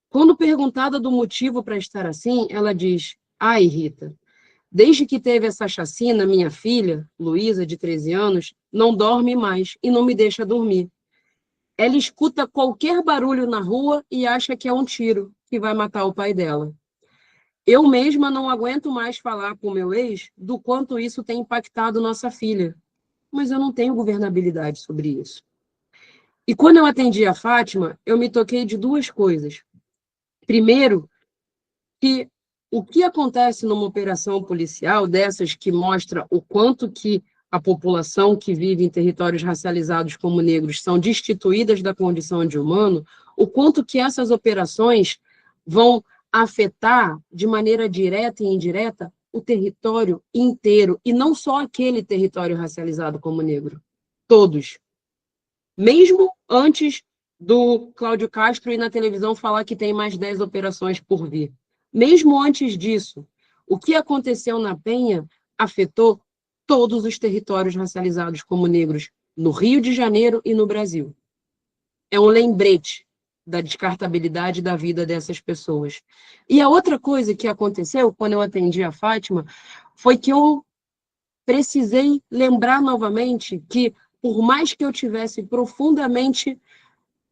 Quando perguntada do motivo para estar assim, ela diz: "Ai, Rita, desde que teve essa chacina, minha filha, Luísa, de 13 anos, não dorme mais e não me deixa dormir. Ela escuta qualquer barulho na rua e acha que é um tiro que vai matar o pai dela. Eu mesma não aguento mais falar com meu ex do quanto isso tem impactado nossa filha, mas eu não tenho governabilidade sobre isso." E quando eu atendi a Fátima, eu me toquei de duas coisas. Primeiro, que o que acontece numa operação policial dessas que mostra o quanto que a população que vive em territórios racializados como negros são destituídas da condição de humano, o quanto que essas operações vão afetar de maneira direta e indireta o território inteiro, e não só aquele território racializado como negro. Todos. Mesmo antes do Cláudio Castro ir na televisão falar que tem mais 10 operações por vir. Mesmo antes disso, o que aconteceu na Penha afetou todos os territórios racializados como negros, no Rio de Janeiro e no Brasil. É um lembrete da descartabilidade da vida dessas pessoas. E a outra coisa que aconteceu quando eu atendi a Fátima foi que eu precisei lembrar novamente que, por mais que eu tivesse profundamente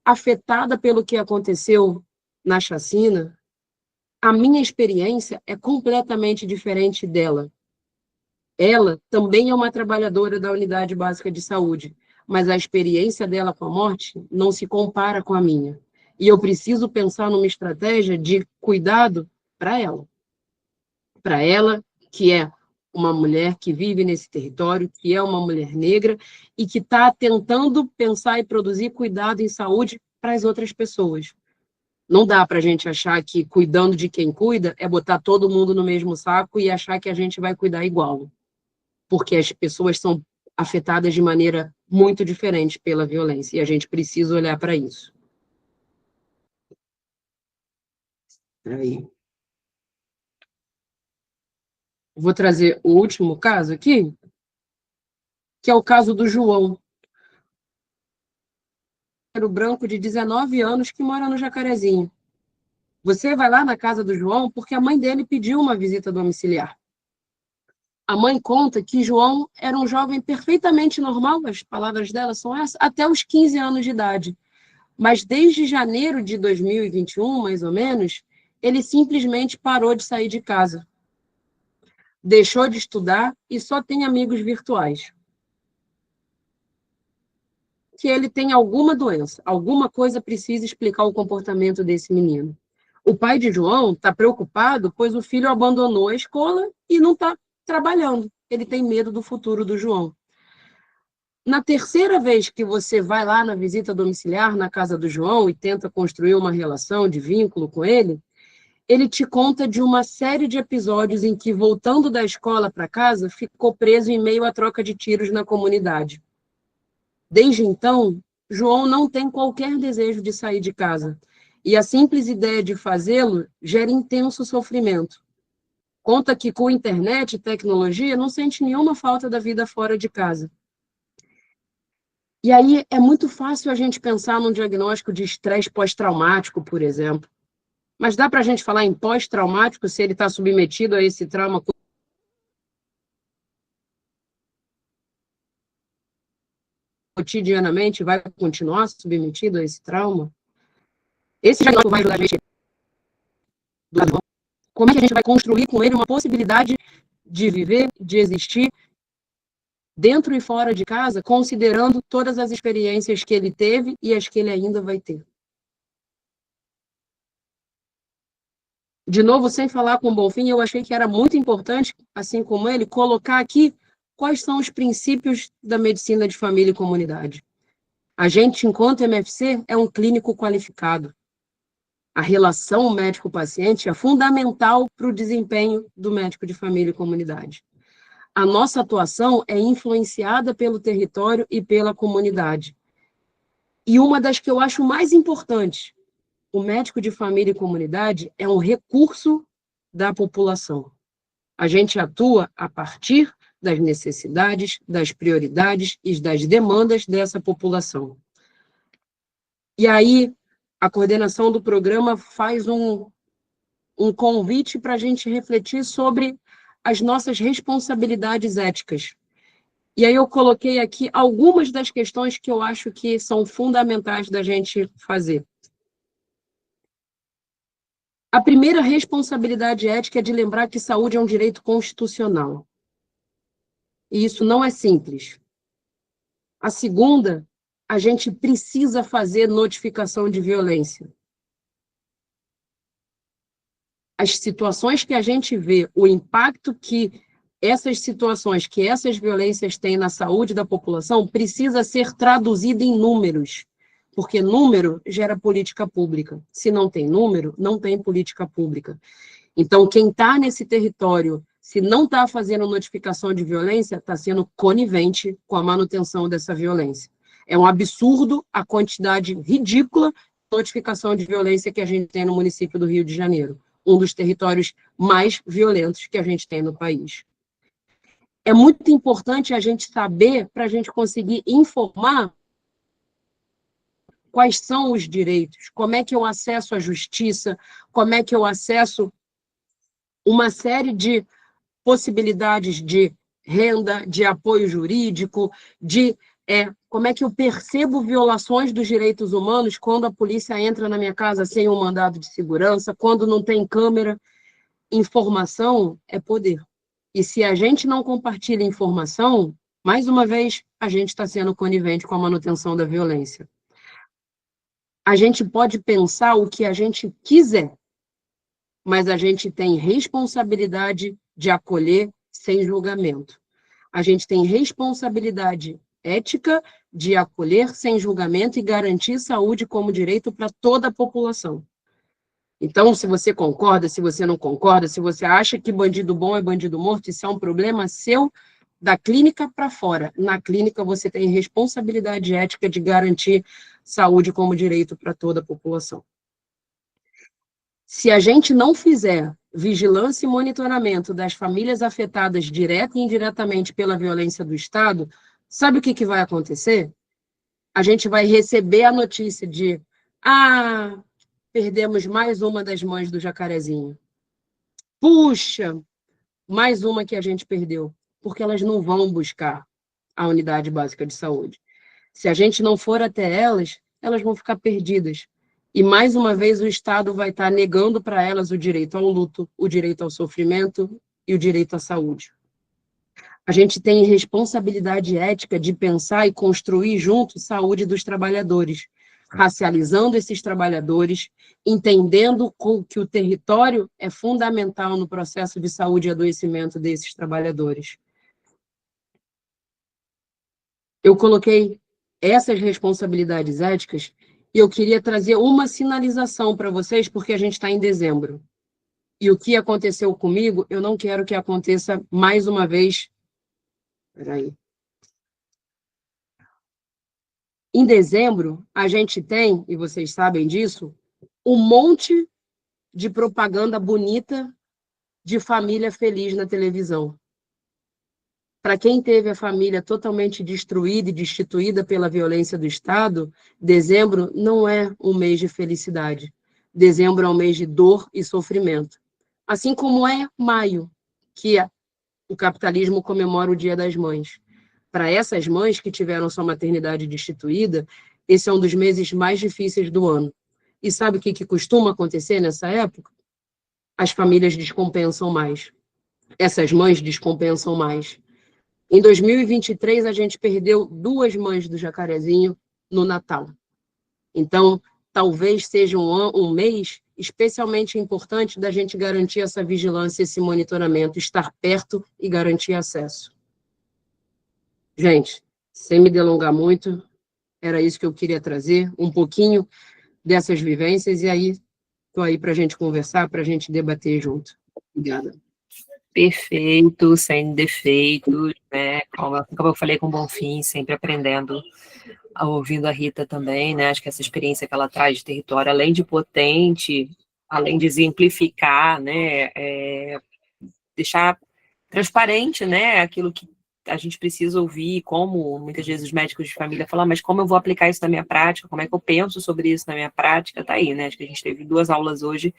afetada pelo que aconteceu na chacina, a minha experiência é completamente diferente dela. Ela também é uma trabalhadora da unidade básica de saúde, mas a experiência dela com a morte não se compara com a minha. E eu preciso pensar numa estratégia de cuidado para ela. Para ela, que é uma mulher que vive nesse território, que é uma mulher negra e que está tentando pensar e produzir cuidado em saúde para as outras pessoas. Não dá para a gente achar que cuidando de quem cuida é botar todo mundo no mesmo saco e achar que a gente vai cuidar igual. Porque as pessoas são afetadas de maneira muito diferente pela violência, e a gente precisa olhar para isso. Aí. Vou trazer o último caso aqui, que é o caso do João. O branco de 19 anos que mora no Jacarezinho. Você vai lá na casa do João porque a mãe dele pediu uma visita domiciliar. A mãe conta que João era um jovem perfeitamente normal, as palavras dela são essas, até os 15 anos de idade. Mas desde janeiro de 2021, mais ou menos, ele simplesmente parou de sair de casa. Deixou de estudar e só tem amigos virtuais. Que ele tem alguma doença, alguma coisa precisa explicar o comportamento desse menino. O pai de João está preocupado, pois o filho abandonou a escola e não está trabalhando. Ele tem medo do futuro do João. Na terceira vez que você vai lá na visita domiciliar na casa do João e tenta construir uma relação de vínculo com ele, ele te conta de uma série de episódios em que, voltando da escola para casa, ficou preso em meio à troca de tiros na comunidade. Desde então, João não tem qualquer desejo de sair de casa, e a simples ideia de fazê-lo gera intenso sofrimento. Conta que com internet e tecnologia não sente nenhuma falta da vida fora de casa. E aí é muito fácil a gente pensar num diagnóstico de estresse pós-traumático, por exemplo. Mas dá para a gente falar em pós-traumático se ele está submetido a esse trauma cotidianamente, vai continuar submetido a esse trauma? Esse diagnóstico vai ajudar a gente. Como é que a gente vai construir com ele uma possibilidade de viver, de existir, dentro e fora de casa, considerando todas as experiências que ele teve e as que ele ainda vai ter? de novo, sem falar com o Bonfim, eu achei que era muito importante, assim como ele, colocar aqui quais são os princípios da medicina de família e comunidade. A gente, enquanto MFC, é um clínico qualificado. A relação médico-paciente é fundamental para o desempenho do médico de família e comunidade. A nossa atuação é influenciada pelo território e pela comunidade. E uma das que eu acho mais importantes, o médico de família e comunidade é um recurso da população. A gente atua a partir das necessidades, das prioridades e das demandas dessa população. E aí, a coordenação do programa faz um convite para a gente refletir sobre as nossas responsabilidades éticas. E aí eu coloquei aqui algumas das questões que eu acho que são fundamentais da gente fazer. A primeira responsabilidade ética é de lembrar que saúde é um direito constitucional. E isso não é simples. A segunda, a gente precisa fazer notificação de violência. As situações que a gente vê, o impacto que essas situações, que essas violências têm na saúde da população, precisa ser traduzido em números. Porque número gera política pública. Se não tem número, não tem política pública. Então, quem está nesse território, se não está fazendo notificação de violência, está sendo conivente com a manutenção dessa violência. É um absurdo a quantidade ridícula de notificação de violência que a gente tem no município do Rio de Janeiro, um dos territórios mais violentos que a gente tem no país. É muito importante a gente saber, para a gente conseguir informar quais são os direitos, como é que eu acesso à justiça, como é que eu acesso uma série de possibilidades de renda, de apoio jurídico, de como é que eu percebo violações dos direitos humanos quando a polícia entra na minha casa sem um mandado de segurança, quando não tem câmera. Informação é poder. E se a gente não compartilha informação, mais uma vez, a gente está sendo conivente com a manutenção da violência. A gente pode pensar o que a gente quiser, mas a gente tem responsabilidade de acolher sem julgamento. A gente tem responsabilidade ética de acolher sem julgamento e garantir saúde como direito para toda a população. Então, se você concorda, se você não concorda, se você acha que bandido bom é bandido morto, isso é um problema seu da clínica para fora. Na clínica, você tem responsabilidade ética de garantir saúde como direito para toda a população. Se a gente não fizer vigilância e monitoramento das famílias afetadas direta e indiretamente pela violência do Estado, sabe o que vai acontecer? A gente vai receber a notícia de perdemos mais uma das mães do Jacarezinho. Puxa, mais uma que a gente perdeu, porque elas não vão buscar a unidade básica de saúde. Se a gente não for até elas, elas vão ficar perdidas. E, mais uma vez, o Estado vai estar negando para elas o direito ao luto, o direito ao sofrimento e o direito à saúde. A gente tem responsabilidade ética de pensar e construir junto a saúde dos trabalhadores, racializando esses trabalhadores, entendendo que o território é fundamental no processo de saúde e adoecimento desses trabalhadores. Eu coloquei essas responsabilidades éticas e eu queria trazer uma sinalização para vocês, porque a gente está em dezembro. E o que aconteceu comigo, eu não quero que aconteça mais uma vez. Peraí. Em dezembro, a gente tem, e vocês sabem disso, um monte de propaganda bonita de família feliz na televisão. Para quem teve a família totalmente destruída e destituída pela violência do Estado, dezembro não é um mês de felicidade. Dezembro é um mês de dor e sofrimento. Assim como é maio, que o capitalismo comemora o Dia das Mães. Para essas mães que tiveram sua maternidade destituída, esse é um dos meses mais difíceis do ano. E sabe o que costuma acontecer nessa época? As famílias descompensam mais. Essas mães descompensam mais. Em 2023, a gente perdeu 2 mães do Jacarezinho no Natal. Então, talvez seja um mês especialmente importante da gente garantir essa vigilância, esse monitoramento, estar perto e garantir acesso. Gente, sem me delongar muito, era isso que eu queria trazer, um pouquinho dessas vivências, e aí estou aí para a gente conversar, para a gente debater junto. Obrigada. Perfeito, sem defeitos, né? Como eu falei, com bom fim, sempre aprendendo, ouvindo a Rita também, né? Acho que essa experiência que ela traz de território, além de potente, além de exemplificar, né? Deixar transparente, né? Aquilo que a gente precisa ouvir, como muitas vezes os médicos de família falam, mas como eu vou aplicar isso na minha prática? Como é que eu penso sobre isso na minha prática? Tá aí, né? Acho que a gente teve 2 aulas hoje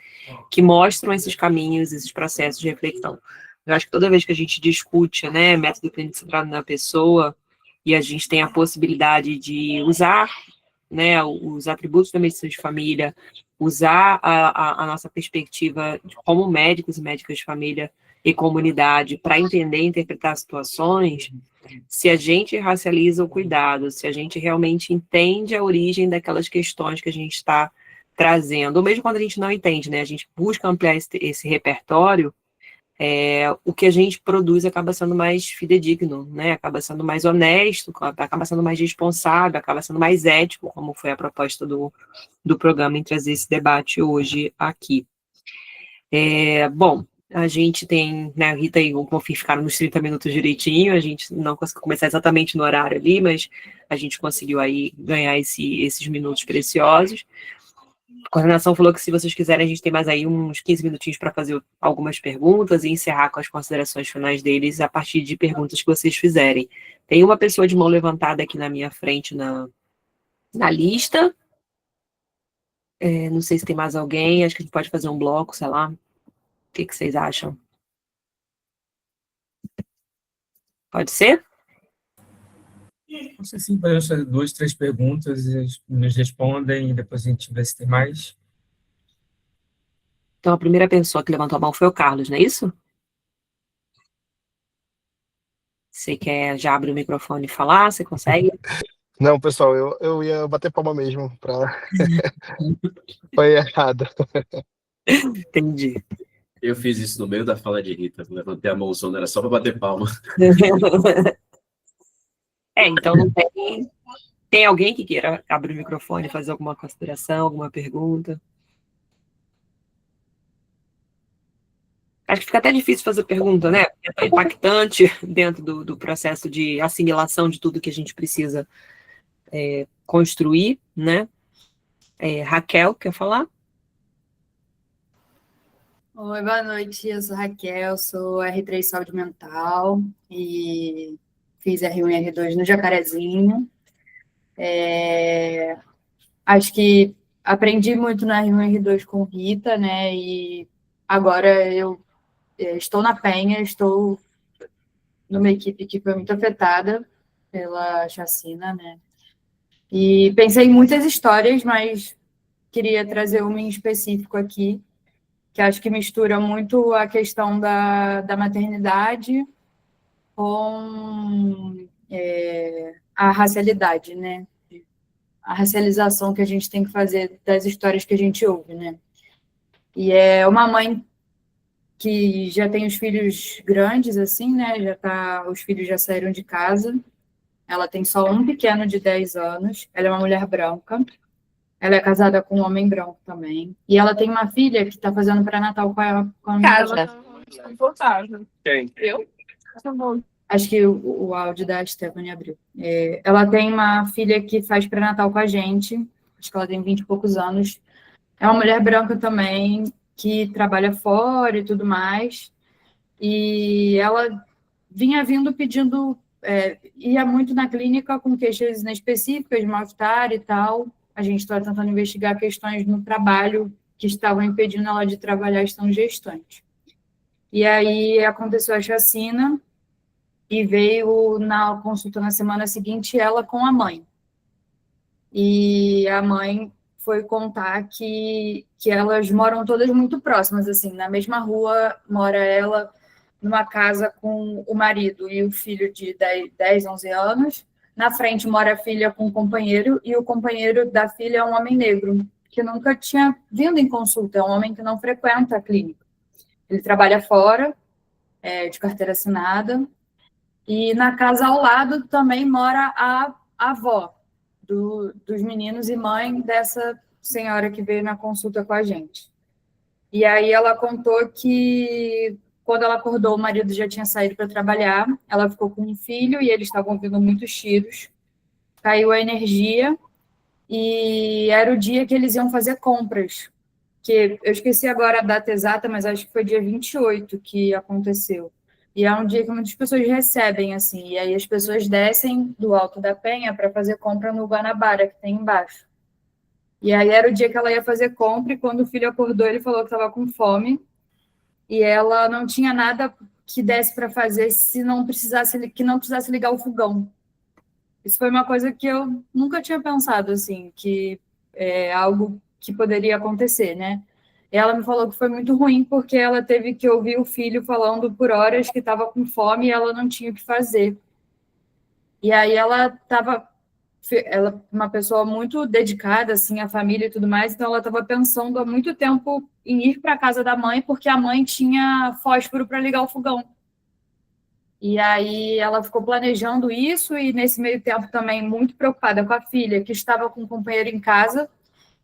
que mostram esses caminhos, esses processos de reflexão. Eu acho que toda vez que a gente discute, né, método clínico centrado na pessoa, e a gente tem a possibilidade de usar, né, os atributos da medicina de família, usar a nossa perspectiva como médicos e médicas de família e comunidade para entender e interpretar situações, se a gente racializa o cuidado, se a gente realmente entende a origem daquelas questões que a gente está trazendo, ou mesmo quando a gente não entende, né, a gente busca ampliar esse repertório, o que a gente produz acaba sendo mais fidedigno, né, acaba sendo mais honesto, acaba sendo mais responsável, acaba sendo mais ético, como foi a proposta do programa em trazer esse debate hoje aqui. Bom, a gente tem, né, a Rita e o Bonfim ficaram nos 30 minutos direitinho, a gente não conseguiu começar exatamente no horário ali, mas a gente conseguiu aí ganhar esses minutos preciosos. A coordenação falou que se vocês quiserem, a gente tem mais aí uns 15 minutinhos para fazer algumas perguntas e encerrar com as considerações finais deles a partir de perguntas que vocês fizerem. Tem uma pessoa de mão levantada aqui na minha frente na lista. Não sei se tem mais alguém, acho que a gente pode fazer um bloco, sei lá. O que vocês acham? Pode ser? Não sei se podemos fazer 2, 3 perguntas, e eles nos respondem, e depois a gente vê se tem mais. Então, a primeira pessoa que levantou a mão foi o Carlos, não é isso? Você quer já abrir o microfone e falar? Você consegue? Não, pessoal, eu ia bater palma mesmo. Foi errado. Entendi. Eu fiz isso no meio da fala de Rita, levantei a mãozona, era só para bater palma. Então não tem... Tem alguém que queira abrir o microfone e fazer alguma consideração, alguma pergunta? Acho que fica até difícil fazer pergunta, né? É tão impactante dentro do processo de assimilação de tudo que a gente precisa construir, né? Raquel, quer falar? Oi, boa noite, eu sou Raquel, sou R3 Saúde Mental e fiz R1 e R2 no Jacarezinho. Acho que aprendi muito no R1 e R2 com Rita, né, e agora eu estou na Penha, estou numa equipe que foi muito afetada pela chacina, né, e pensei em muitas histórias, mas queria trazer uma em específico aqui, que acho que mistura muito a questão da maternidade com a racialidade, né? A racialização que a gente tem que fazer das histórias que a gente ouve, né? E é uma mãe que já tem os filhos grandes, assim, né? Os filhos já saíram de casa. Ela tem só um pequeno de 10 anos. Ela é uma mulher branca. Ela é casada com um homem branco também. E ela tem uma filha que está fazendo pré-natal com a mãe dela. Confortável. Quem? Eu? Tá bom. Acho que o áudio da Stephanie abriu. Ela tem uma filha que faz pré-natal com a gente. Acho que ela tem 20 e poucos anos. É uma mulher branca também, que trabalha fora e tudo mais. E ela vinha vindo pedindo... ia muito na clínica com queixas inespecíficas de mal-estar e tal. A gente está tentando investigar questões no trabalho que estavam impedindo ela de trabalhar estando gestante. E aí aconteceu a chacina e veio na consulta na semana seguinte ela com a mãe. E a mãe foi contar que elas moram todas muito próximas, assim, na mesma rua mora ela numa casa com o marido e o filho de 10, 11 anos. Na frente mora a filha com o companheiro, e o companheiro da filha é um homem negro. que nunca tinha vindo em consulta, é um homem que não frequenta a clínica. Ele trabalha fora, de carteira assinada, e na casa ao lado também mora a avó dos meninos e mãe dessa senhora que veio na consulta com a gente. E aí ela contou que quando ela acordou, o marido já tinha saído para trabalhar, ela ficou com um filho e eles estavam ouvindo muitos tiros, caiu a energia e era o dia que eles iam fazer compras, que eu esqueci agora a data exata, mas acho que foi dia 28 que aconteceu. E é um dia que muitas pessoas recebem, assim, e aí as pessoas descem do Alto da Penha para fazer compra no Guanabara, que tem embaixo. E aí era o dia que ela ia fazer compra, e quando o filho acordou, ele falou que estava com fome, e ela não tinha nada que desse para fazer se não precisasse, que não precisasse ligar o fogão. Isso foi uma coisa que eu nunca tinha pensado, assim, que é algo que poderia acontecer, né? E ela me falou que foi muito ruim, porque ela teve que ouvir o filho falando por horas que estava com fome e ela não tinha o que fazer. E aí ela uma pessoa muito dedicada, assim, à família e tudo mais, então ela estava pensando há muito tempo em ir para a casa da mãe, porque a mãe tinha fósforo para ligar o fogão. E aí ela ficou planejando isso e, nesse meio tempo, também muito preocupada com a filha, que estava com o companheiro em casa.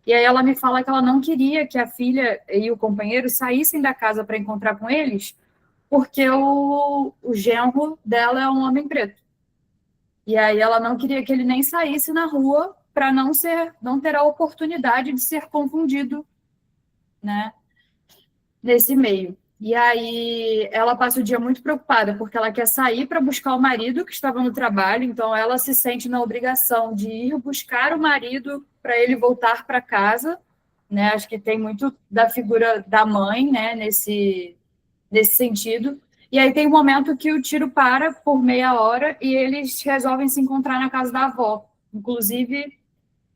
E aí ela me fala que ela não queria que a filha e o companheiro saíssem da casa para encontrar com eles, porque o genro dela é um homem preto. E aí ela não queria que ele nem saísse na rua para não ter a oportunidade de ser confundido, né, nesse meio. E aí ela passa o dia muito preocupada, porque ela quer sair para buscar o marido que estava no trabalho, então ela se sente na obrigação de ir buscar o marido para ele voltar para casa, né? Acho que tem muito da figura da mãe, né, nesse sentido. E aí tem um momento que o tiro para por meia hora e eles resolvem se encontrar na casa da avó, inclusive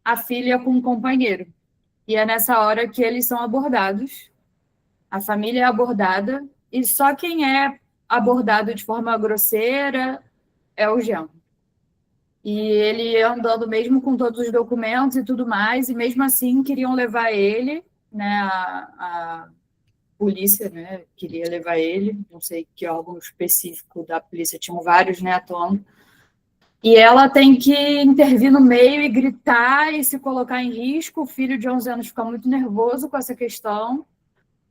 a filha com um companheiro. E é nessa hora que eles são abordados. A família é abordada e só quem é abordado de forma grosseira é o genro. E ele andando mesmo com todos os documentos e tudo mais, e mesmo assim queriam levar ele, né, a polícia, né, queria levar ele, não sei que órgão específico da polícia, tinham vários, né, atuando. E ela tem que intervir no meio e gritar e se colocar em risco. O filho de 11 anos fica muito nervoso com essa questão,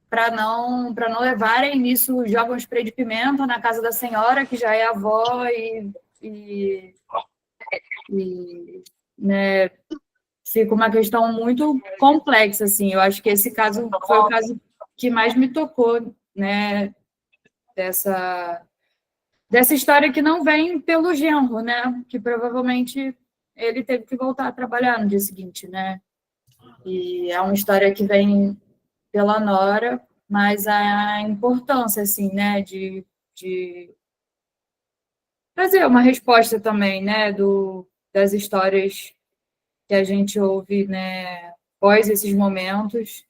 para não levarem nisso, jogam spray de pimenta na casa da senhora, que já é avó, e né, fica uma questão muito complexa, assim. Eu acho que esse caso foi o caso que mais me tocou, né, dessa história que não vem pelo genro, né, que provavelmente ele teve que voltar a trabalhar no dia seguinte, né, e é uma história que vem pela nora, mas a importância, assim, né, de trazer uma resposta também, né, das histórias que a gente ouve, né, após esses momentos,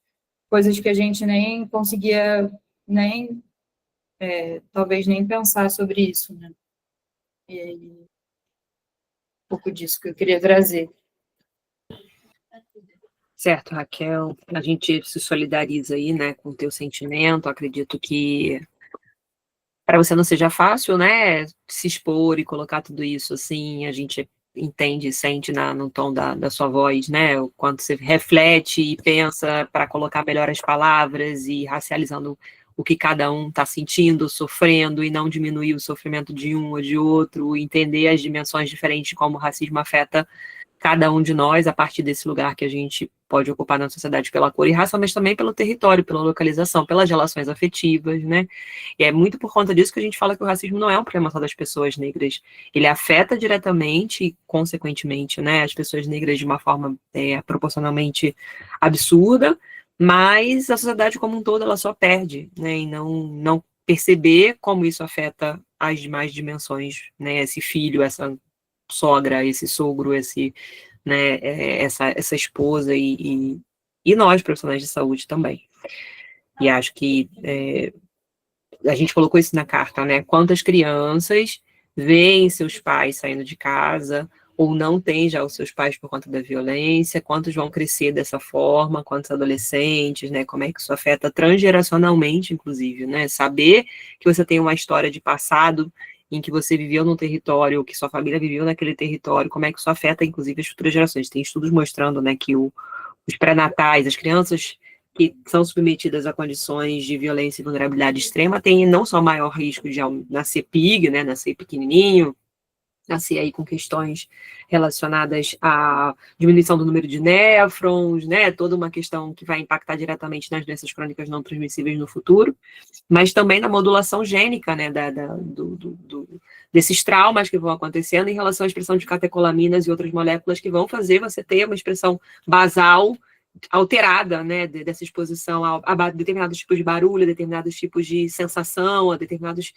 coisas que a gente nem conseguia talvez nem pensar sobre isso, né, e aí, um pouco disso que eu queria trazer. Certo, Raquel, a gente se solidariza aí, né, com o teu sentimento. Acredito que para você não seja fácil, né, se expor e colocar tudo isso assim. A gente entende e sente no tom da sua voz, né, o quanto você reflete e pensa para colocar melhor as palavras e racializando o que cada um está sentindo, sofrendo, e não diminuir o sofrimento de um ou de outro, entender as dimensões diferentes, como o racismo afeta cada um de nós, a partir desse lugar que a gente pode ocupar na sociedade pela cor e raça, mas também pelo território, pela localização, pelas relações afetivas, né? E é muito por conta disso que a gente fala que o racismo não é um problema só das pessoas negras. Ele afeta diretamente e, consequentemente, né, as pessoas negras de uma forma proporcionalmente absurda, mas a sociedade como um todo, ela só perde, né, em não perceber como isso afeta as demais dimensões, né, esse filho, essa sogra, esse sogro, né, essa esposa e nós, profissionais de saúde também. E acho que a gente colocou isso na carta, né? Quantas crianças veem seus pais saindo de casa ou não têm já os seus pais por conta da violência, quantos vão crescer dessa forma, quantos adolescentes, né, como é que isso afeta transgeracionalmente, inclusive, né, saber que você tem uma história de passado em que você viveu num território, que sua família viveu naquele território, como é que isso afeta, inclusive, as futuras gerações. Tem estudos mostrando, né, que os pré-natais, as crianças que são submetidas a condições de violência e vulnerabilidade extrema têm não só maior risco de nascer PIG, né, nascer pequenininho, nascer aí com questões relacionadas à diminuição do número de néfrons, né, toda uma questão que vai impactar diretamente nas doenças crônicas não transmissíveis no futuro, mas também na modulação gênica, né, desses traumas que vão acontecendo em relação à expressão de catecolaminas e outras moléculas que vão fazer você ter uma expressão basal alterada, né, dessa exposição a determinados tipos de barulho, a determinados tipos de sensação, a determinados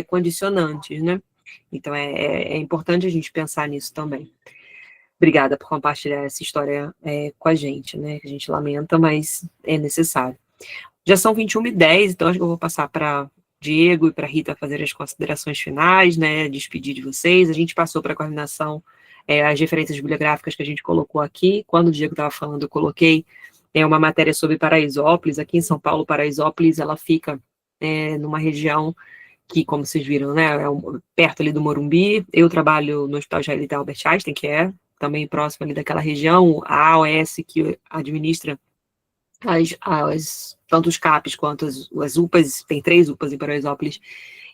condicionantes, né. Então, é importante a gente pensar nisso também. Obrigada por compartilhar essa história com a gente, né? Que a gente lamenta, mas é necessário. Já são 21h10, então acho que eu vou passar para Diego e para Rita fazer as considerações finais, né? Despedir de vocês. A gente passou para a coordenação as referências bibliográficas que a gente colocou aqui. Quando o Diego estava falando, eu coloquei uma matéria sobre Paraisópolis. Aqui em São Paulo, Paraisópolis, ela fica numa região que, como vocês viram, né, perto ali do Morumbi. Eu trabalho no Hospital Israelita Albert Einstein, que é também próximo ali daquela região. A AOS, que administra tanto os CAPs quanto as UPAs, tem 3 UPAs em Paraisópolis,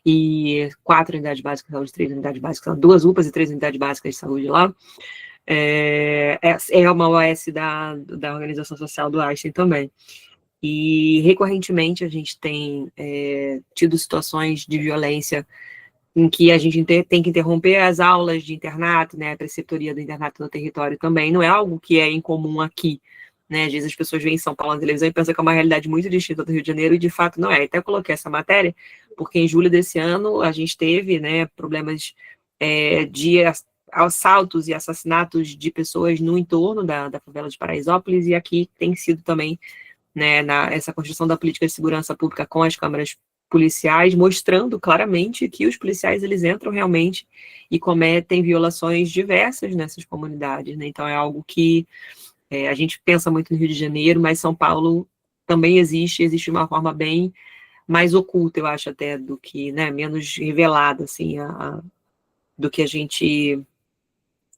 e 4 unidades básicas de saúde, 3 unidades básicas, 2 UPAs e 3 unidades básicas de saúde lá. É uma OS da Organização Social do Einstein também. E, recorrentemente, a gente tem tido situações de violência em que a gente tem que interromper as aulas de internato, né, a preceptoria do internato no território também. Não é algo que é incomum aqui, né? Às vezes as pessoas veem São Paulo na televisão e pensam que é uma realidade muito distinta do Rio de Janeiro, e, de fato, não é. Até eu coloquei essa matéria, porque em julho desse ano a gente teve, né, problemas de assaltos e assassinatos de pessoas no entorno da favela de Paraisópolis, e aqui tem sido também, né, essa construção da política de segurança pública com as câmaras policiais, mostrando claramente que os policiais, eles entram realmente e cometem violações diversas nessas comunidades, né? Então, é algo que a gente pensa muito no Rio de Janeiro, mas São Paulo também existe de uma forma bem mais oculta, eu acho, até, do que, né, menos revelada, assim, do que a gente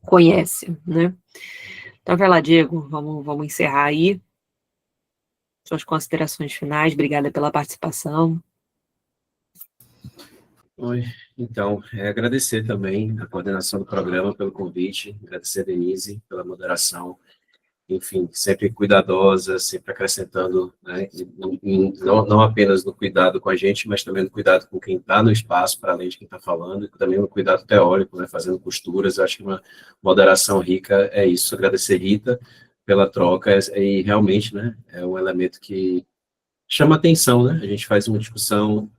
conhece, né? Então, vai lá, Diego, vamos encerrar aí. Suas considerações finais, obrigada pela participação. Oi, então, agradecer também a coordenação do programa pelo convite, agradecer a Denise pela moderação, enfim, sempre cuidadosa, sempre acrescentando, né, não apenas no cuidado com a gente, mas também no cuidado com quem está no espaço, para além de quem está falando, e também no cuidado teórico, né, fazendo costuras. Eu acho que uma moderação rica é isso. Agradecer, Rita, pela troca, e realmente, né, é um elemento que chama atenção, né? A gente faz uma discussão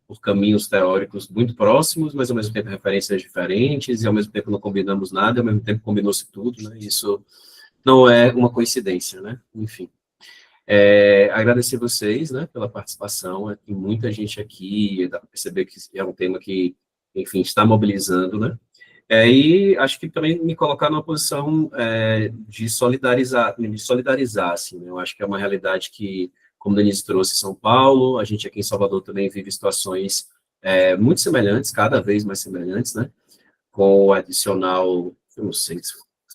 por caminhos teóricos muito próximos, mas ao mesmo tempo referências diferentes, e ao mesmo tempo não combinamos nada, ao mesmo tempo combinou-se tudo, né? Isso não é uma coincidência, né? Enfim. Agradecer vocês, né, pela participação. Tem muita gente aqui, dá para perceber que é um tema que, enfim, está mobilizando, né? E acho que também me colocar numa posição de solidarizar, assim, né? Eu acho que é uma realidade que, como o Denise trouxe, São Paulo, a gente aqui em Salvador também vive situações muito semelhantes, cada vez mais semelhantes, né? Com o adicional, eu não sei,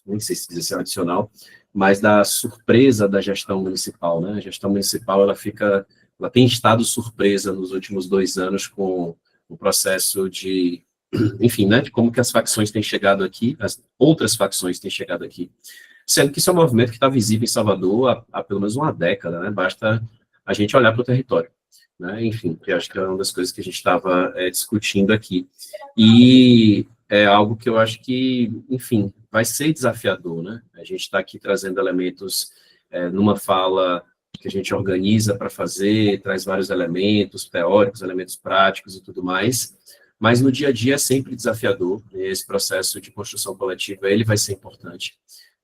nem sei se diz assim, adicional, mas da surpresa da gestão municipal, né? A gestão municipal, ela tem estado surpresa nos últimos 2 anos com o processo de, enfim, né, de como que as facções têm chegado aqui, as outras facções têm chegado aqui, sendo que isso é um movimento que está visível em Salvador há pelo menos uma década, né? Basta a gente olhar para o território, né? Enfim, que acho que é uma das coisas que a gente estava discutindo aqui. E é algo que eu acho que, enfim, vai ser desafiador, né? A gente está aqui trazendo elementos numa fala que a gente organiza para fazer, traz vários elementos teóricos, elementos práticos e tudo mais, mas no dia a dia é sempre desafiador, e esse processo de construção coletiva, ele vai ser importante,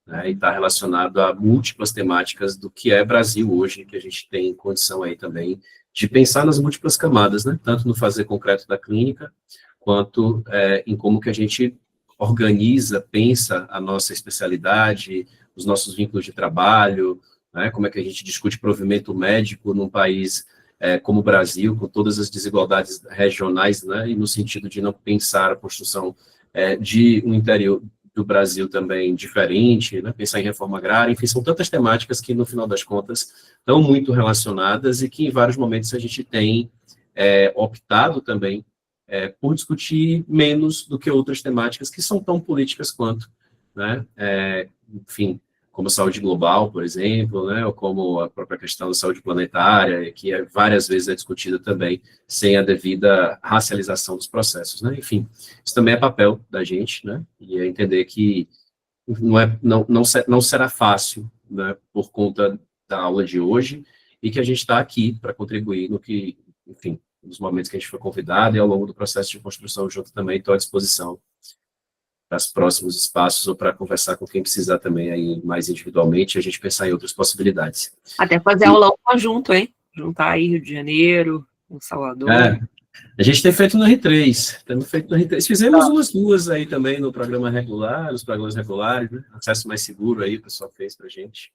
né? E está relacionado a múltiplas temáticas do que é Brasil hoje, que a gente tem condição aí também de pensar nas múltiplas camadas, né? Tanto no fazer concreto da clínica, quanto em como que a gente organiza, pensa a nossa especialidade, os nossos vínculos de trabalho, né, como é que a gente discute provimento médico num país como o Brasil, com todas as desigualdades regionais, né, e no sentido de não pensar a construção de um interior do Brasil também diferente, né, pensar em reforma agrária, enfim, são tantas temáticas que, no final das contas, estão muito relacionadas e que, em vários momentos, a gente tem optado também por discutir menos do que outras temáticas que são tão políticas quanto, né, enfim, como saúde global, por exemplo, né, ou como a própria questão da saúde planetária, que várias vezes é discutida também sem a devida racialização dos processos, né, enfim, isso também é papel da gente, né, e é entender que não será fácil, né, por conta da aula de hoje, e que a gente está aqui para contribuir no que, enfim, nos momentos que a gente foi convidado e ao longo do processo de construção junto também, estou à disposição para os próximos espaços ou para conversar com quem precisar também aí mais individualmente, a gente pensar em outras possibilidades. Até fazer aulão conjunto, hein? Juntar aí Rio de Janeiro, com Salvador. A gente tem feito no R3, fizemos umas duas aí também no programa regular, nos programas regulares, né? Acesso mais seguro aí, o pessoal fez para a gente.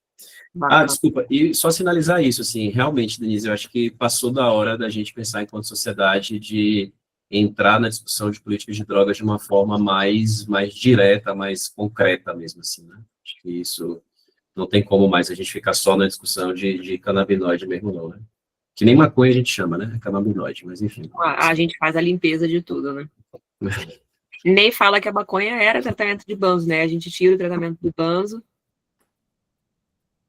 Desculpa, e só sinalizar isso, assim, realmente, Denise, eu acho que passou da hora da gente pensar enquanto sociedade de entrar na discussão de políticas de drogas de uma forma mais direta, mais concreta mesmo, assim, né? Acho que isso não tem como mais a gente ficar só na discussão de canabinoide mesmo, não, né? Que nem maconha a gente chama, né? Canabinoide, mas enfim. A gente faz a limpeza de tudo, né? Nem fala que a maconha era tratamento de banzo, né? A gente tira o tratamento do banzo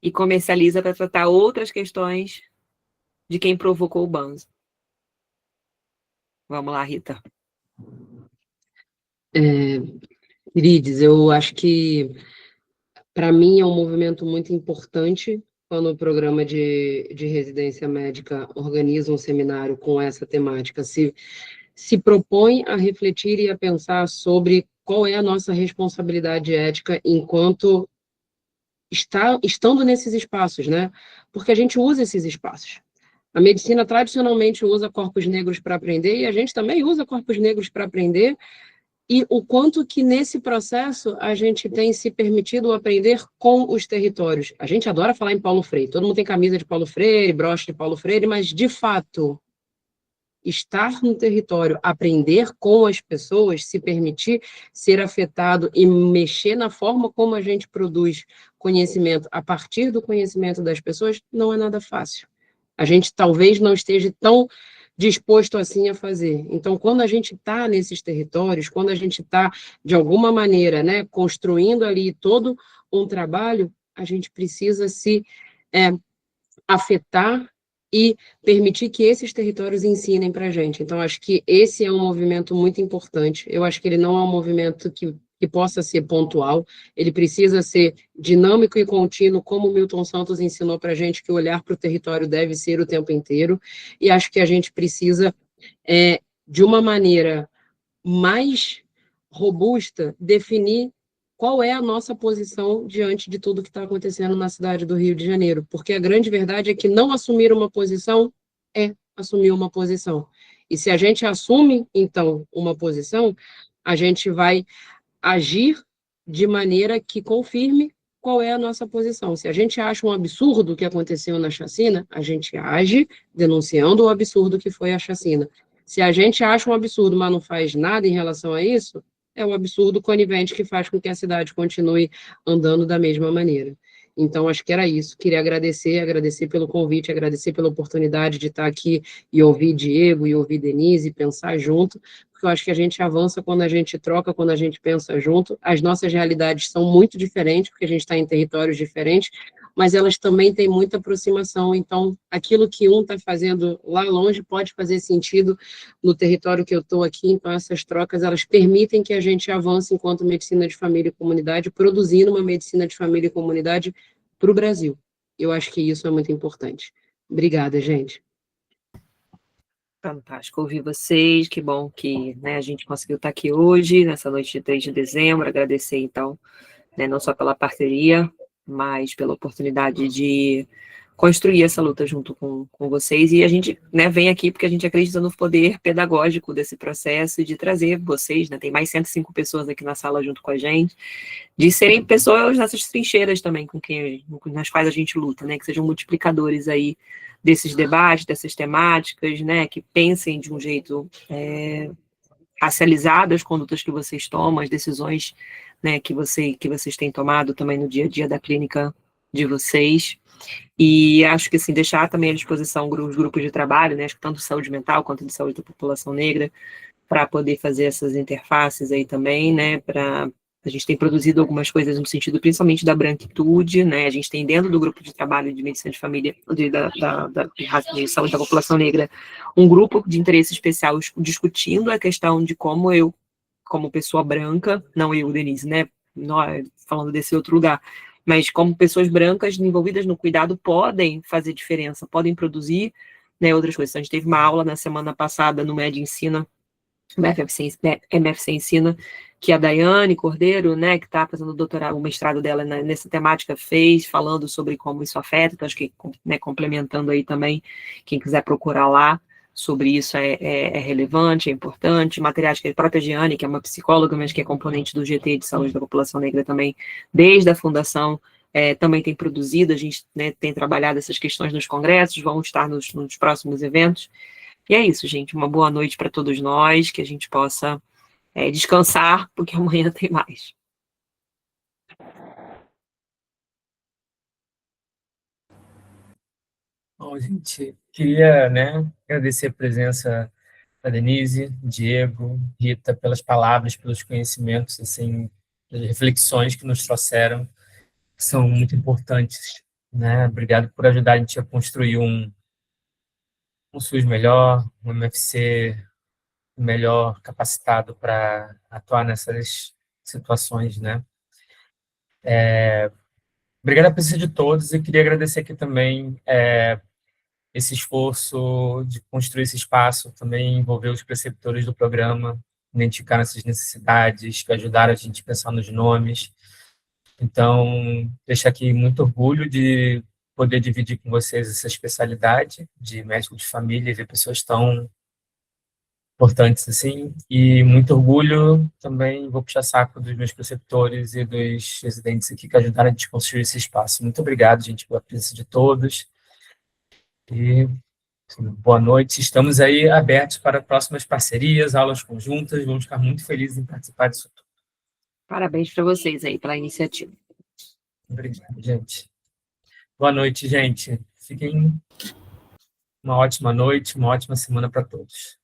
e comercializa para tratar outras questões de quem provocou o banzo. Vamos lá, Rita. Irides, eu acho que, para mim, é um movimento muito importante quando o programa de residência médica organiza um seminário com essa temática. Se propõe a refletir e a pensar sobre qual é a nossa responsabilidade ética enquanto estando nesses espaços, né? Porque a gente usa esses espaços. A medicina tradicionalmente usa corpos negros para aprender, e a gente também usa corpos negros para aprender, e o quanto que nesse processo a gente tem se permitido aprender com os territórios. A gente adora falar em Paulo Freire, todo mundo tem camisa de Paulo Freire, broche de Paulo Freire, mas, de fato, estar no território, aprender com as pessoas, se permitir ser afetado e mexer na forma como a gente produz conhecimento a partir do conhecimento das pessoas, não é nada fácil. A gente talvez não esteja tão disposto assim a fazer. Então, quando a gente está nesses territórios, quando a gente está, de alguma maneira, né, construindo ali todo um trabalho, a gente precisa se afetar e permitir que esses territórios ensinem para a gente. Então, acho que esse é um movimento muito importante. Eu acho que ele não é um movimento que possa ser pontual, ele precisa ser dinâmico e contínuo, como o Milton Santos ensinou para a gente, que o olhar para o território deve ser o tempo inteiro, e acho que a gente precisa, de uma maneira mais robusta, definir qual é a nossa posição diante de tudo que está acontecendo na cidade do Rio de Janeiro, porque a grande verdade é que não assumir uma posição é assumir uma posição. E se a gente assume, então, uma posição, a gente vai agir de maneira que confirme qual é a nossa posição. Se a gente acha um absurdo o que aconteceu na chacina, a gente age denunciando o absurdo que foi a chacina. Se a gente acha um absurdo, mas não faz nada em relação a isso, é um absurdo conivente que faz com que a cidade continue andando da mesma maneira. Então, acho que era isso. Queria agradecer pelo convite, agradecer pela oportunidade de estar aqui e ouvir Diego, e ouvir Denise, e pensar junto, porque eu acho que a gente avança quando a gente troca, quando a gente pensa junto. As nossas realidades são muito diferentes, porque a gente está em territórios diferentes, mas elas também têm muita aproximação, então aquilo que um está fazendo lá longe pode fazer sentido no território que eu estou aqui, então essas trocas, elas permitem que a gente avance enquanto medicina de família e comunidade, produzindo uma medicina de família e comunidade para o Brasil. Eu acho que isso é muito importante. Obrigada, gente. Fantástico ouvir vocês, que bom que, né, a gente conseguiu estar aqui hoje, nessa noite de 3 de dezembro, agradecer, então, né, não só pela parceria, mas pela oportunidade de construir essa luta junto com vocês, e a gente, né, vem aqui porque a gente acredita no poder pedagógico desse processo e de trazer vocês, né, tem mais 105 pessoas aqui na sala junto com a gente, de serem pessoas nessas trincheiras também nas quais a gente luta, né, que sejam multiplicadores aí desses debates, dessas temáticas, né, que pensem de um jeito racializado as condutas que vocês tomam, as decisões, né, que vocês têm tomado também no dia a dia da clínica de vocês. E acho que, assim, deixar também à disposição os grupos de trabalho, né, acho que tanto de saúde mental quanto de saúde da população negra, para poder fazer essas interfaces aí também, né, a gente tem produzido algumas coisas no sentido principalmente da branquitude, né, a gente tem dentro do grupo de trabalho de medicina de família, de saúde da população negra, um grupo de interesse especial discutindo a questão de como eu, como pessoa branca, não eu, Denise, né, nós, falando desse outro lugar, mas como pessoas brancas envolvidas no cuidado podem fazer diferença, podem produzir, né, outras coisas. Então, a gente teve uma aula na semana passada no MED Ensina, o MFC Ensina, que a Daiane Cordeiro, né, que está fazendo o doutorado, o mestrado dela nessa temática, fez, falando sobre como isso afeta, então acho que, né, complementando aí também, quem quiser procurar lá, sobre isso é relevante, é importante, materiais que a própria Giane, que é uma psicóloga, mas que é componente do GT de Saúde da População Negra também, desde a fundação, também tem produzido, a gente, né, tem trabalhado essas questões nos congressos, vão estar nos próximos eventos, e é isso, gente, uma boa noite para todos nós, que a gente possa descansar, porque amanhã tem mais. Bom, gente, queria, né, agradecer a presença da Denise, Diego, Rita, pelas palavras, pelos conhecimentos, assim, pelas reflexões que nos trouxeram, que são muito importantes, né? Obrigado por ajudar a gente a construir um SUS melhor, um MFC melhor capacitado para atuar nessas situações, né? Obrigado a presença de todos e queria agradecer aqui também esse esforço de construir esse espaço, também envolver os preceptores do programa, identificar essas necessidades, que ajudaram a gente a pensar nos nomes. Então, deixar aqui muito orgulho de poder dividir com vocês essa especialidade de médico de família e ver pessoas tão importantes assim, e muito orgulho também, vou puxar saco dos meus preceptores e dos residentes aqui que ajudaram a gente construir esse espaço. Muito obrigado, gente, pela presença de todos, e boa noite. Estamos aí abertos para próximas parcerias, aulas conjuntas, vamos ficar muito felizes em participar disso tudo. Parabéns para vocês aí pela iniciativa. Obrigado, gente. Boa noite, gente. Fiquem uma ótima noite, uma ótima semana para todos.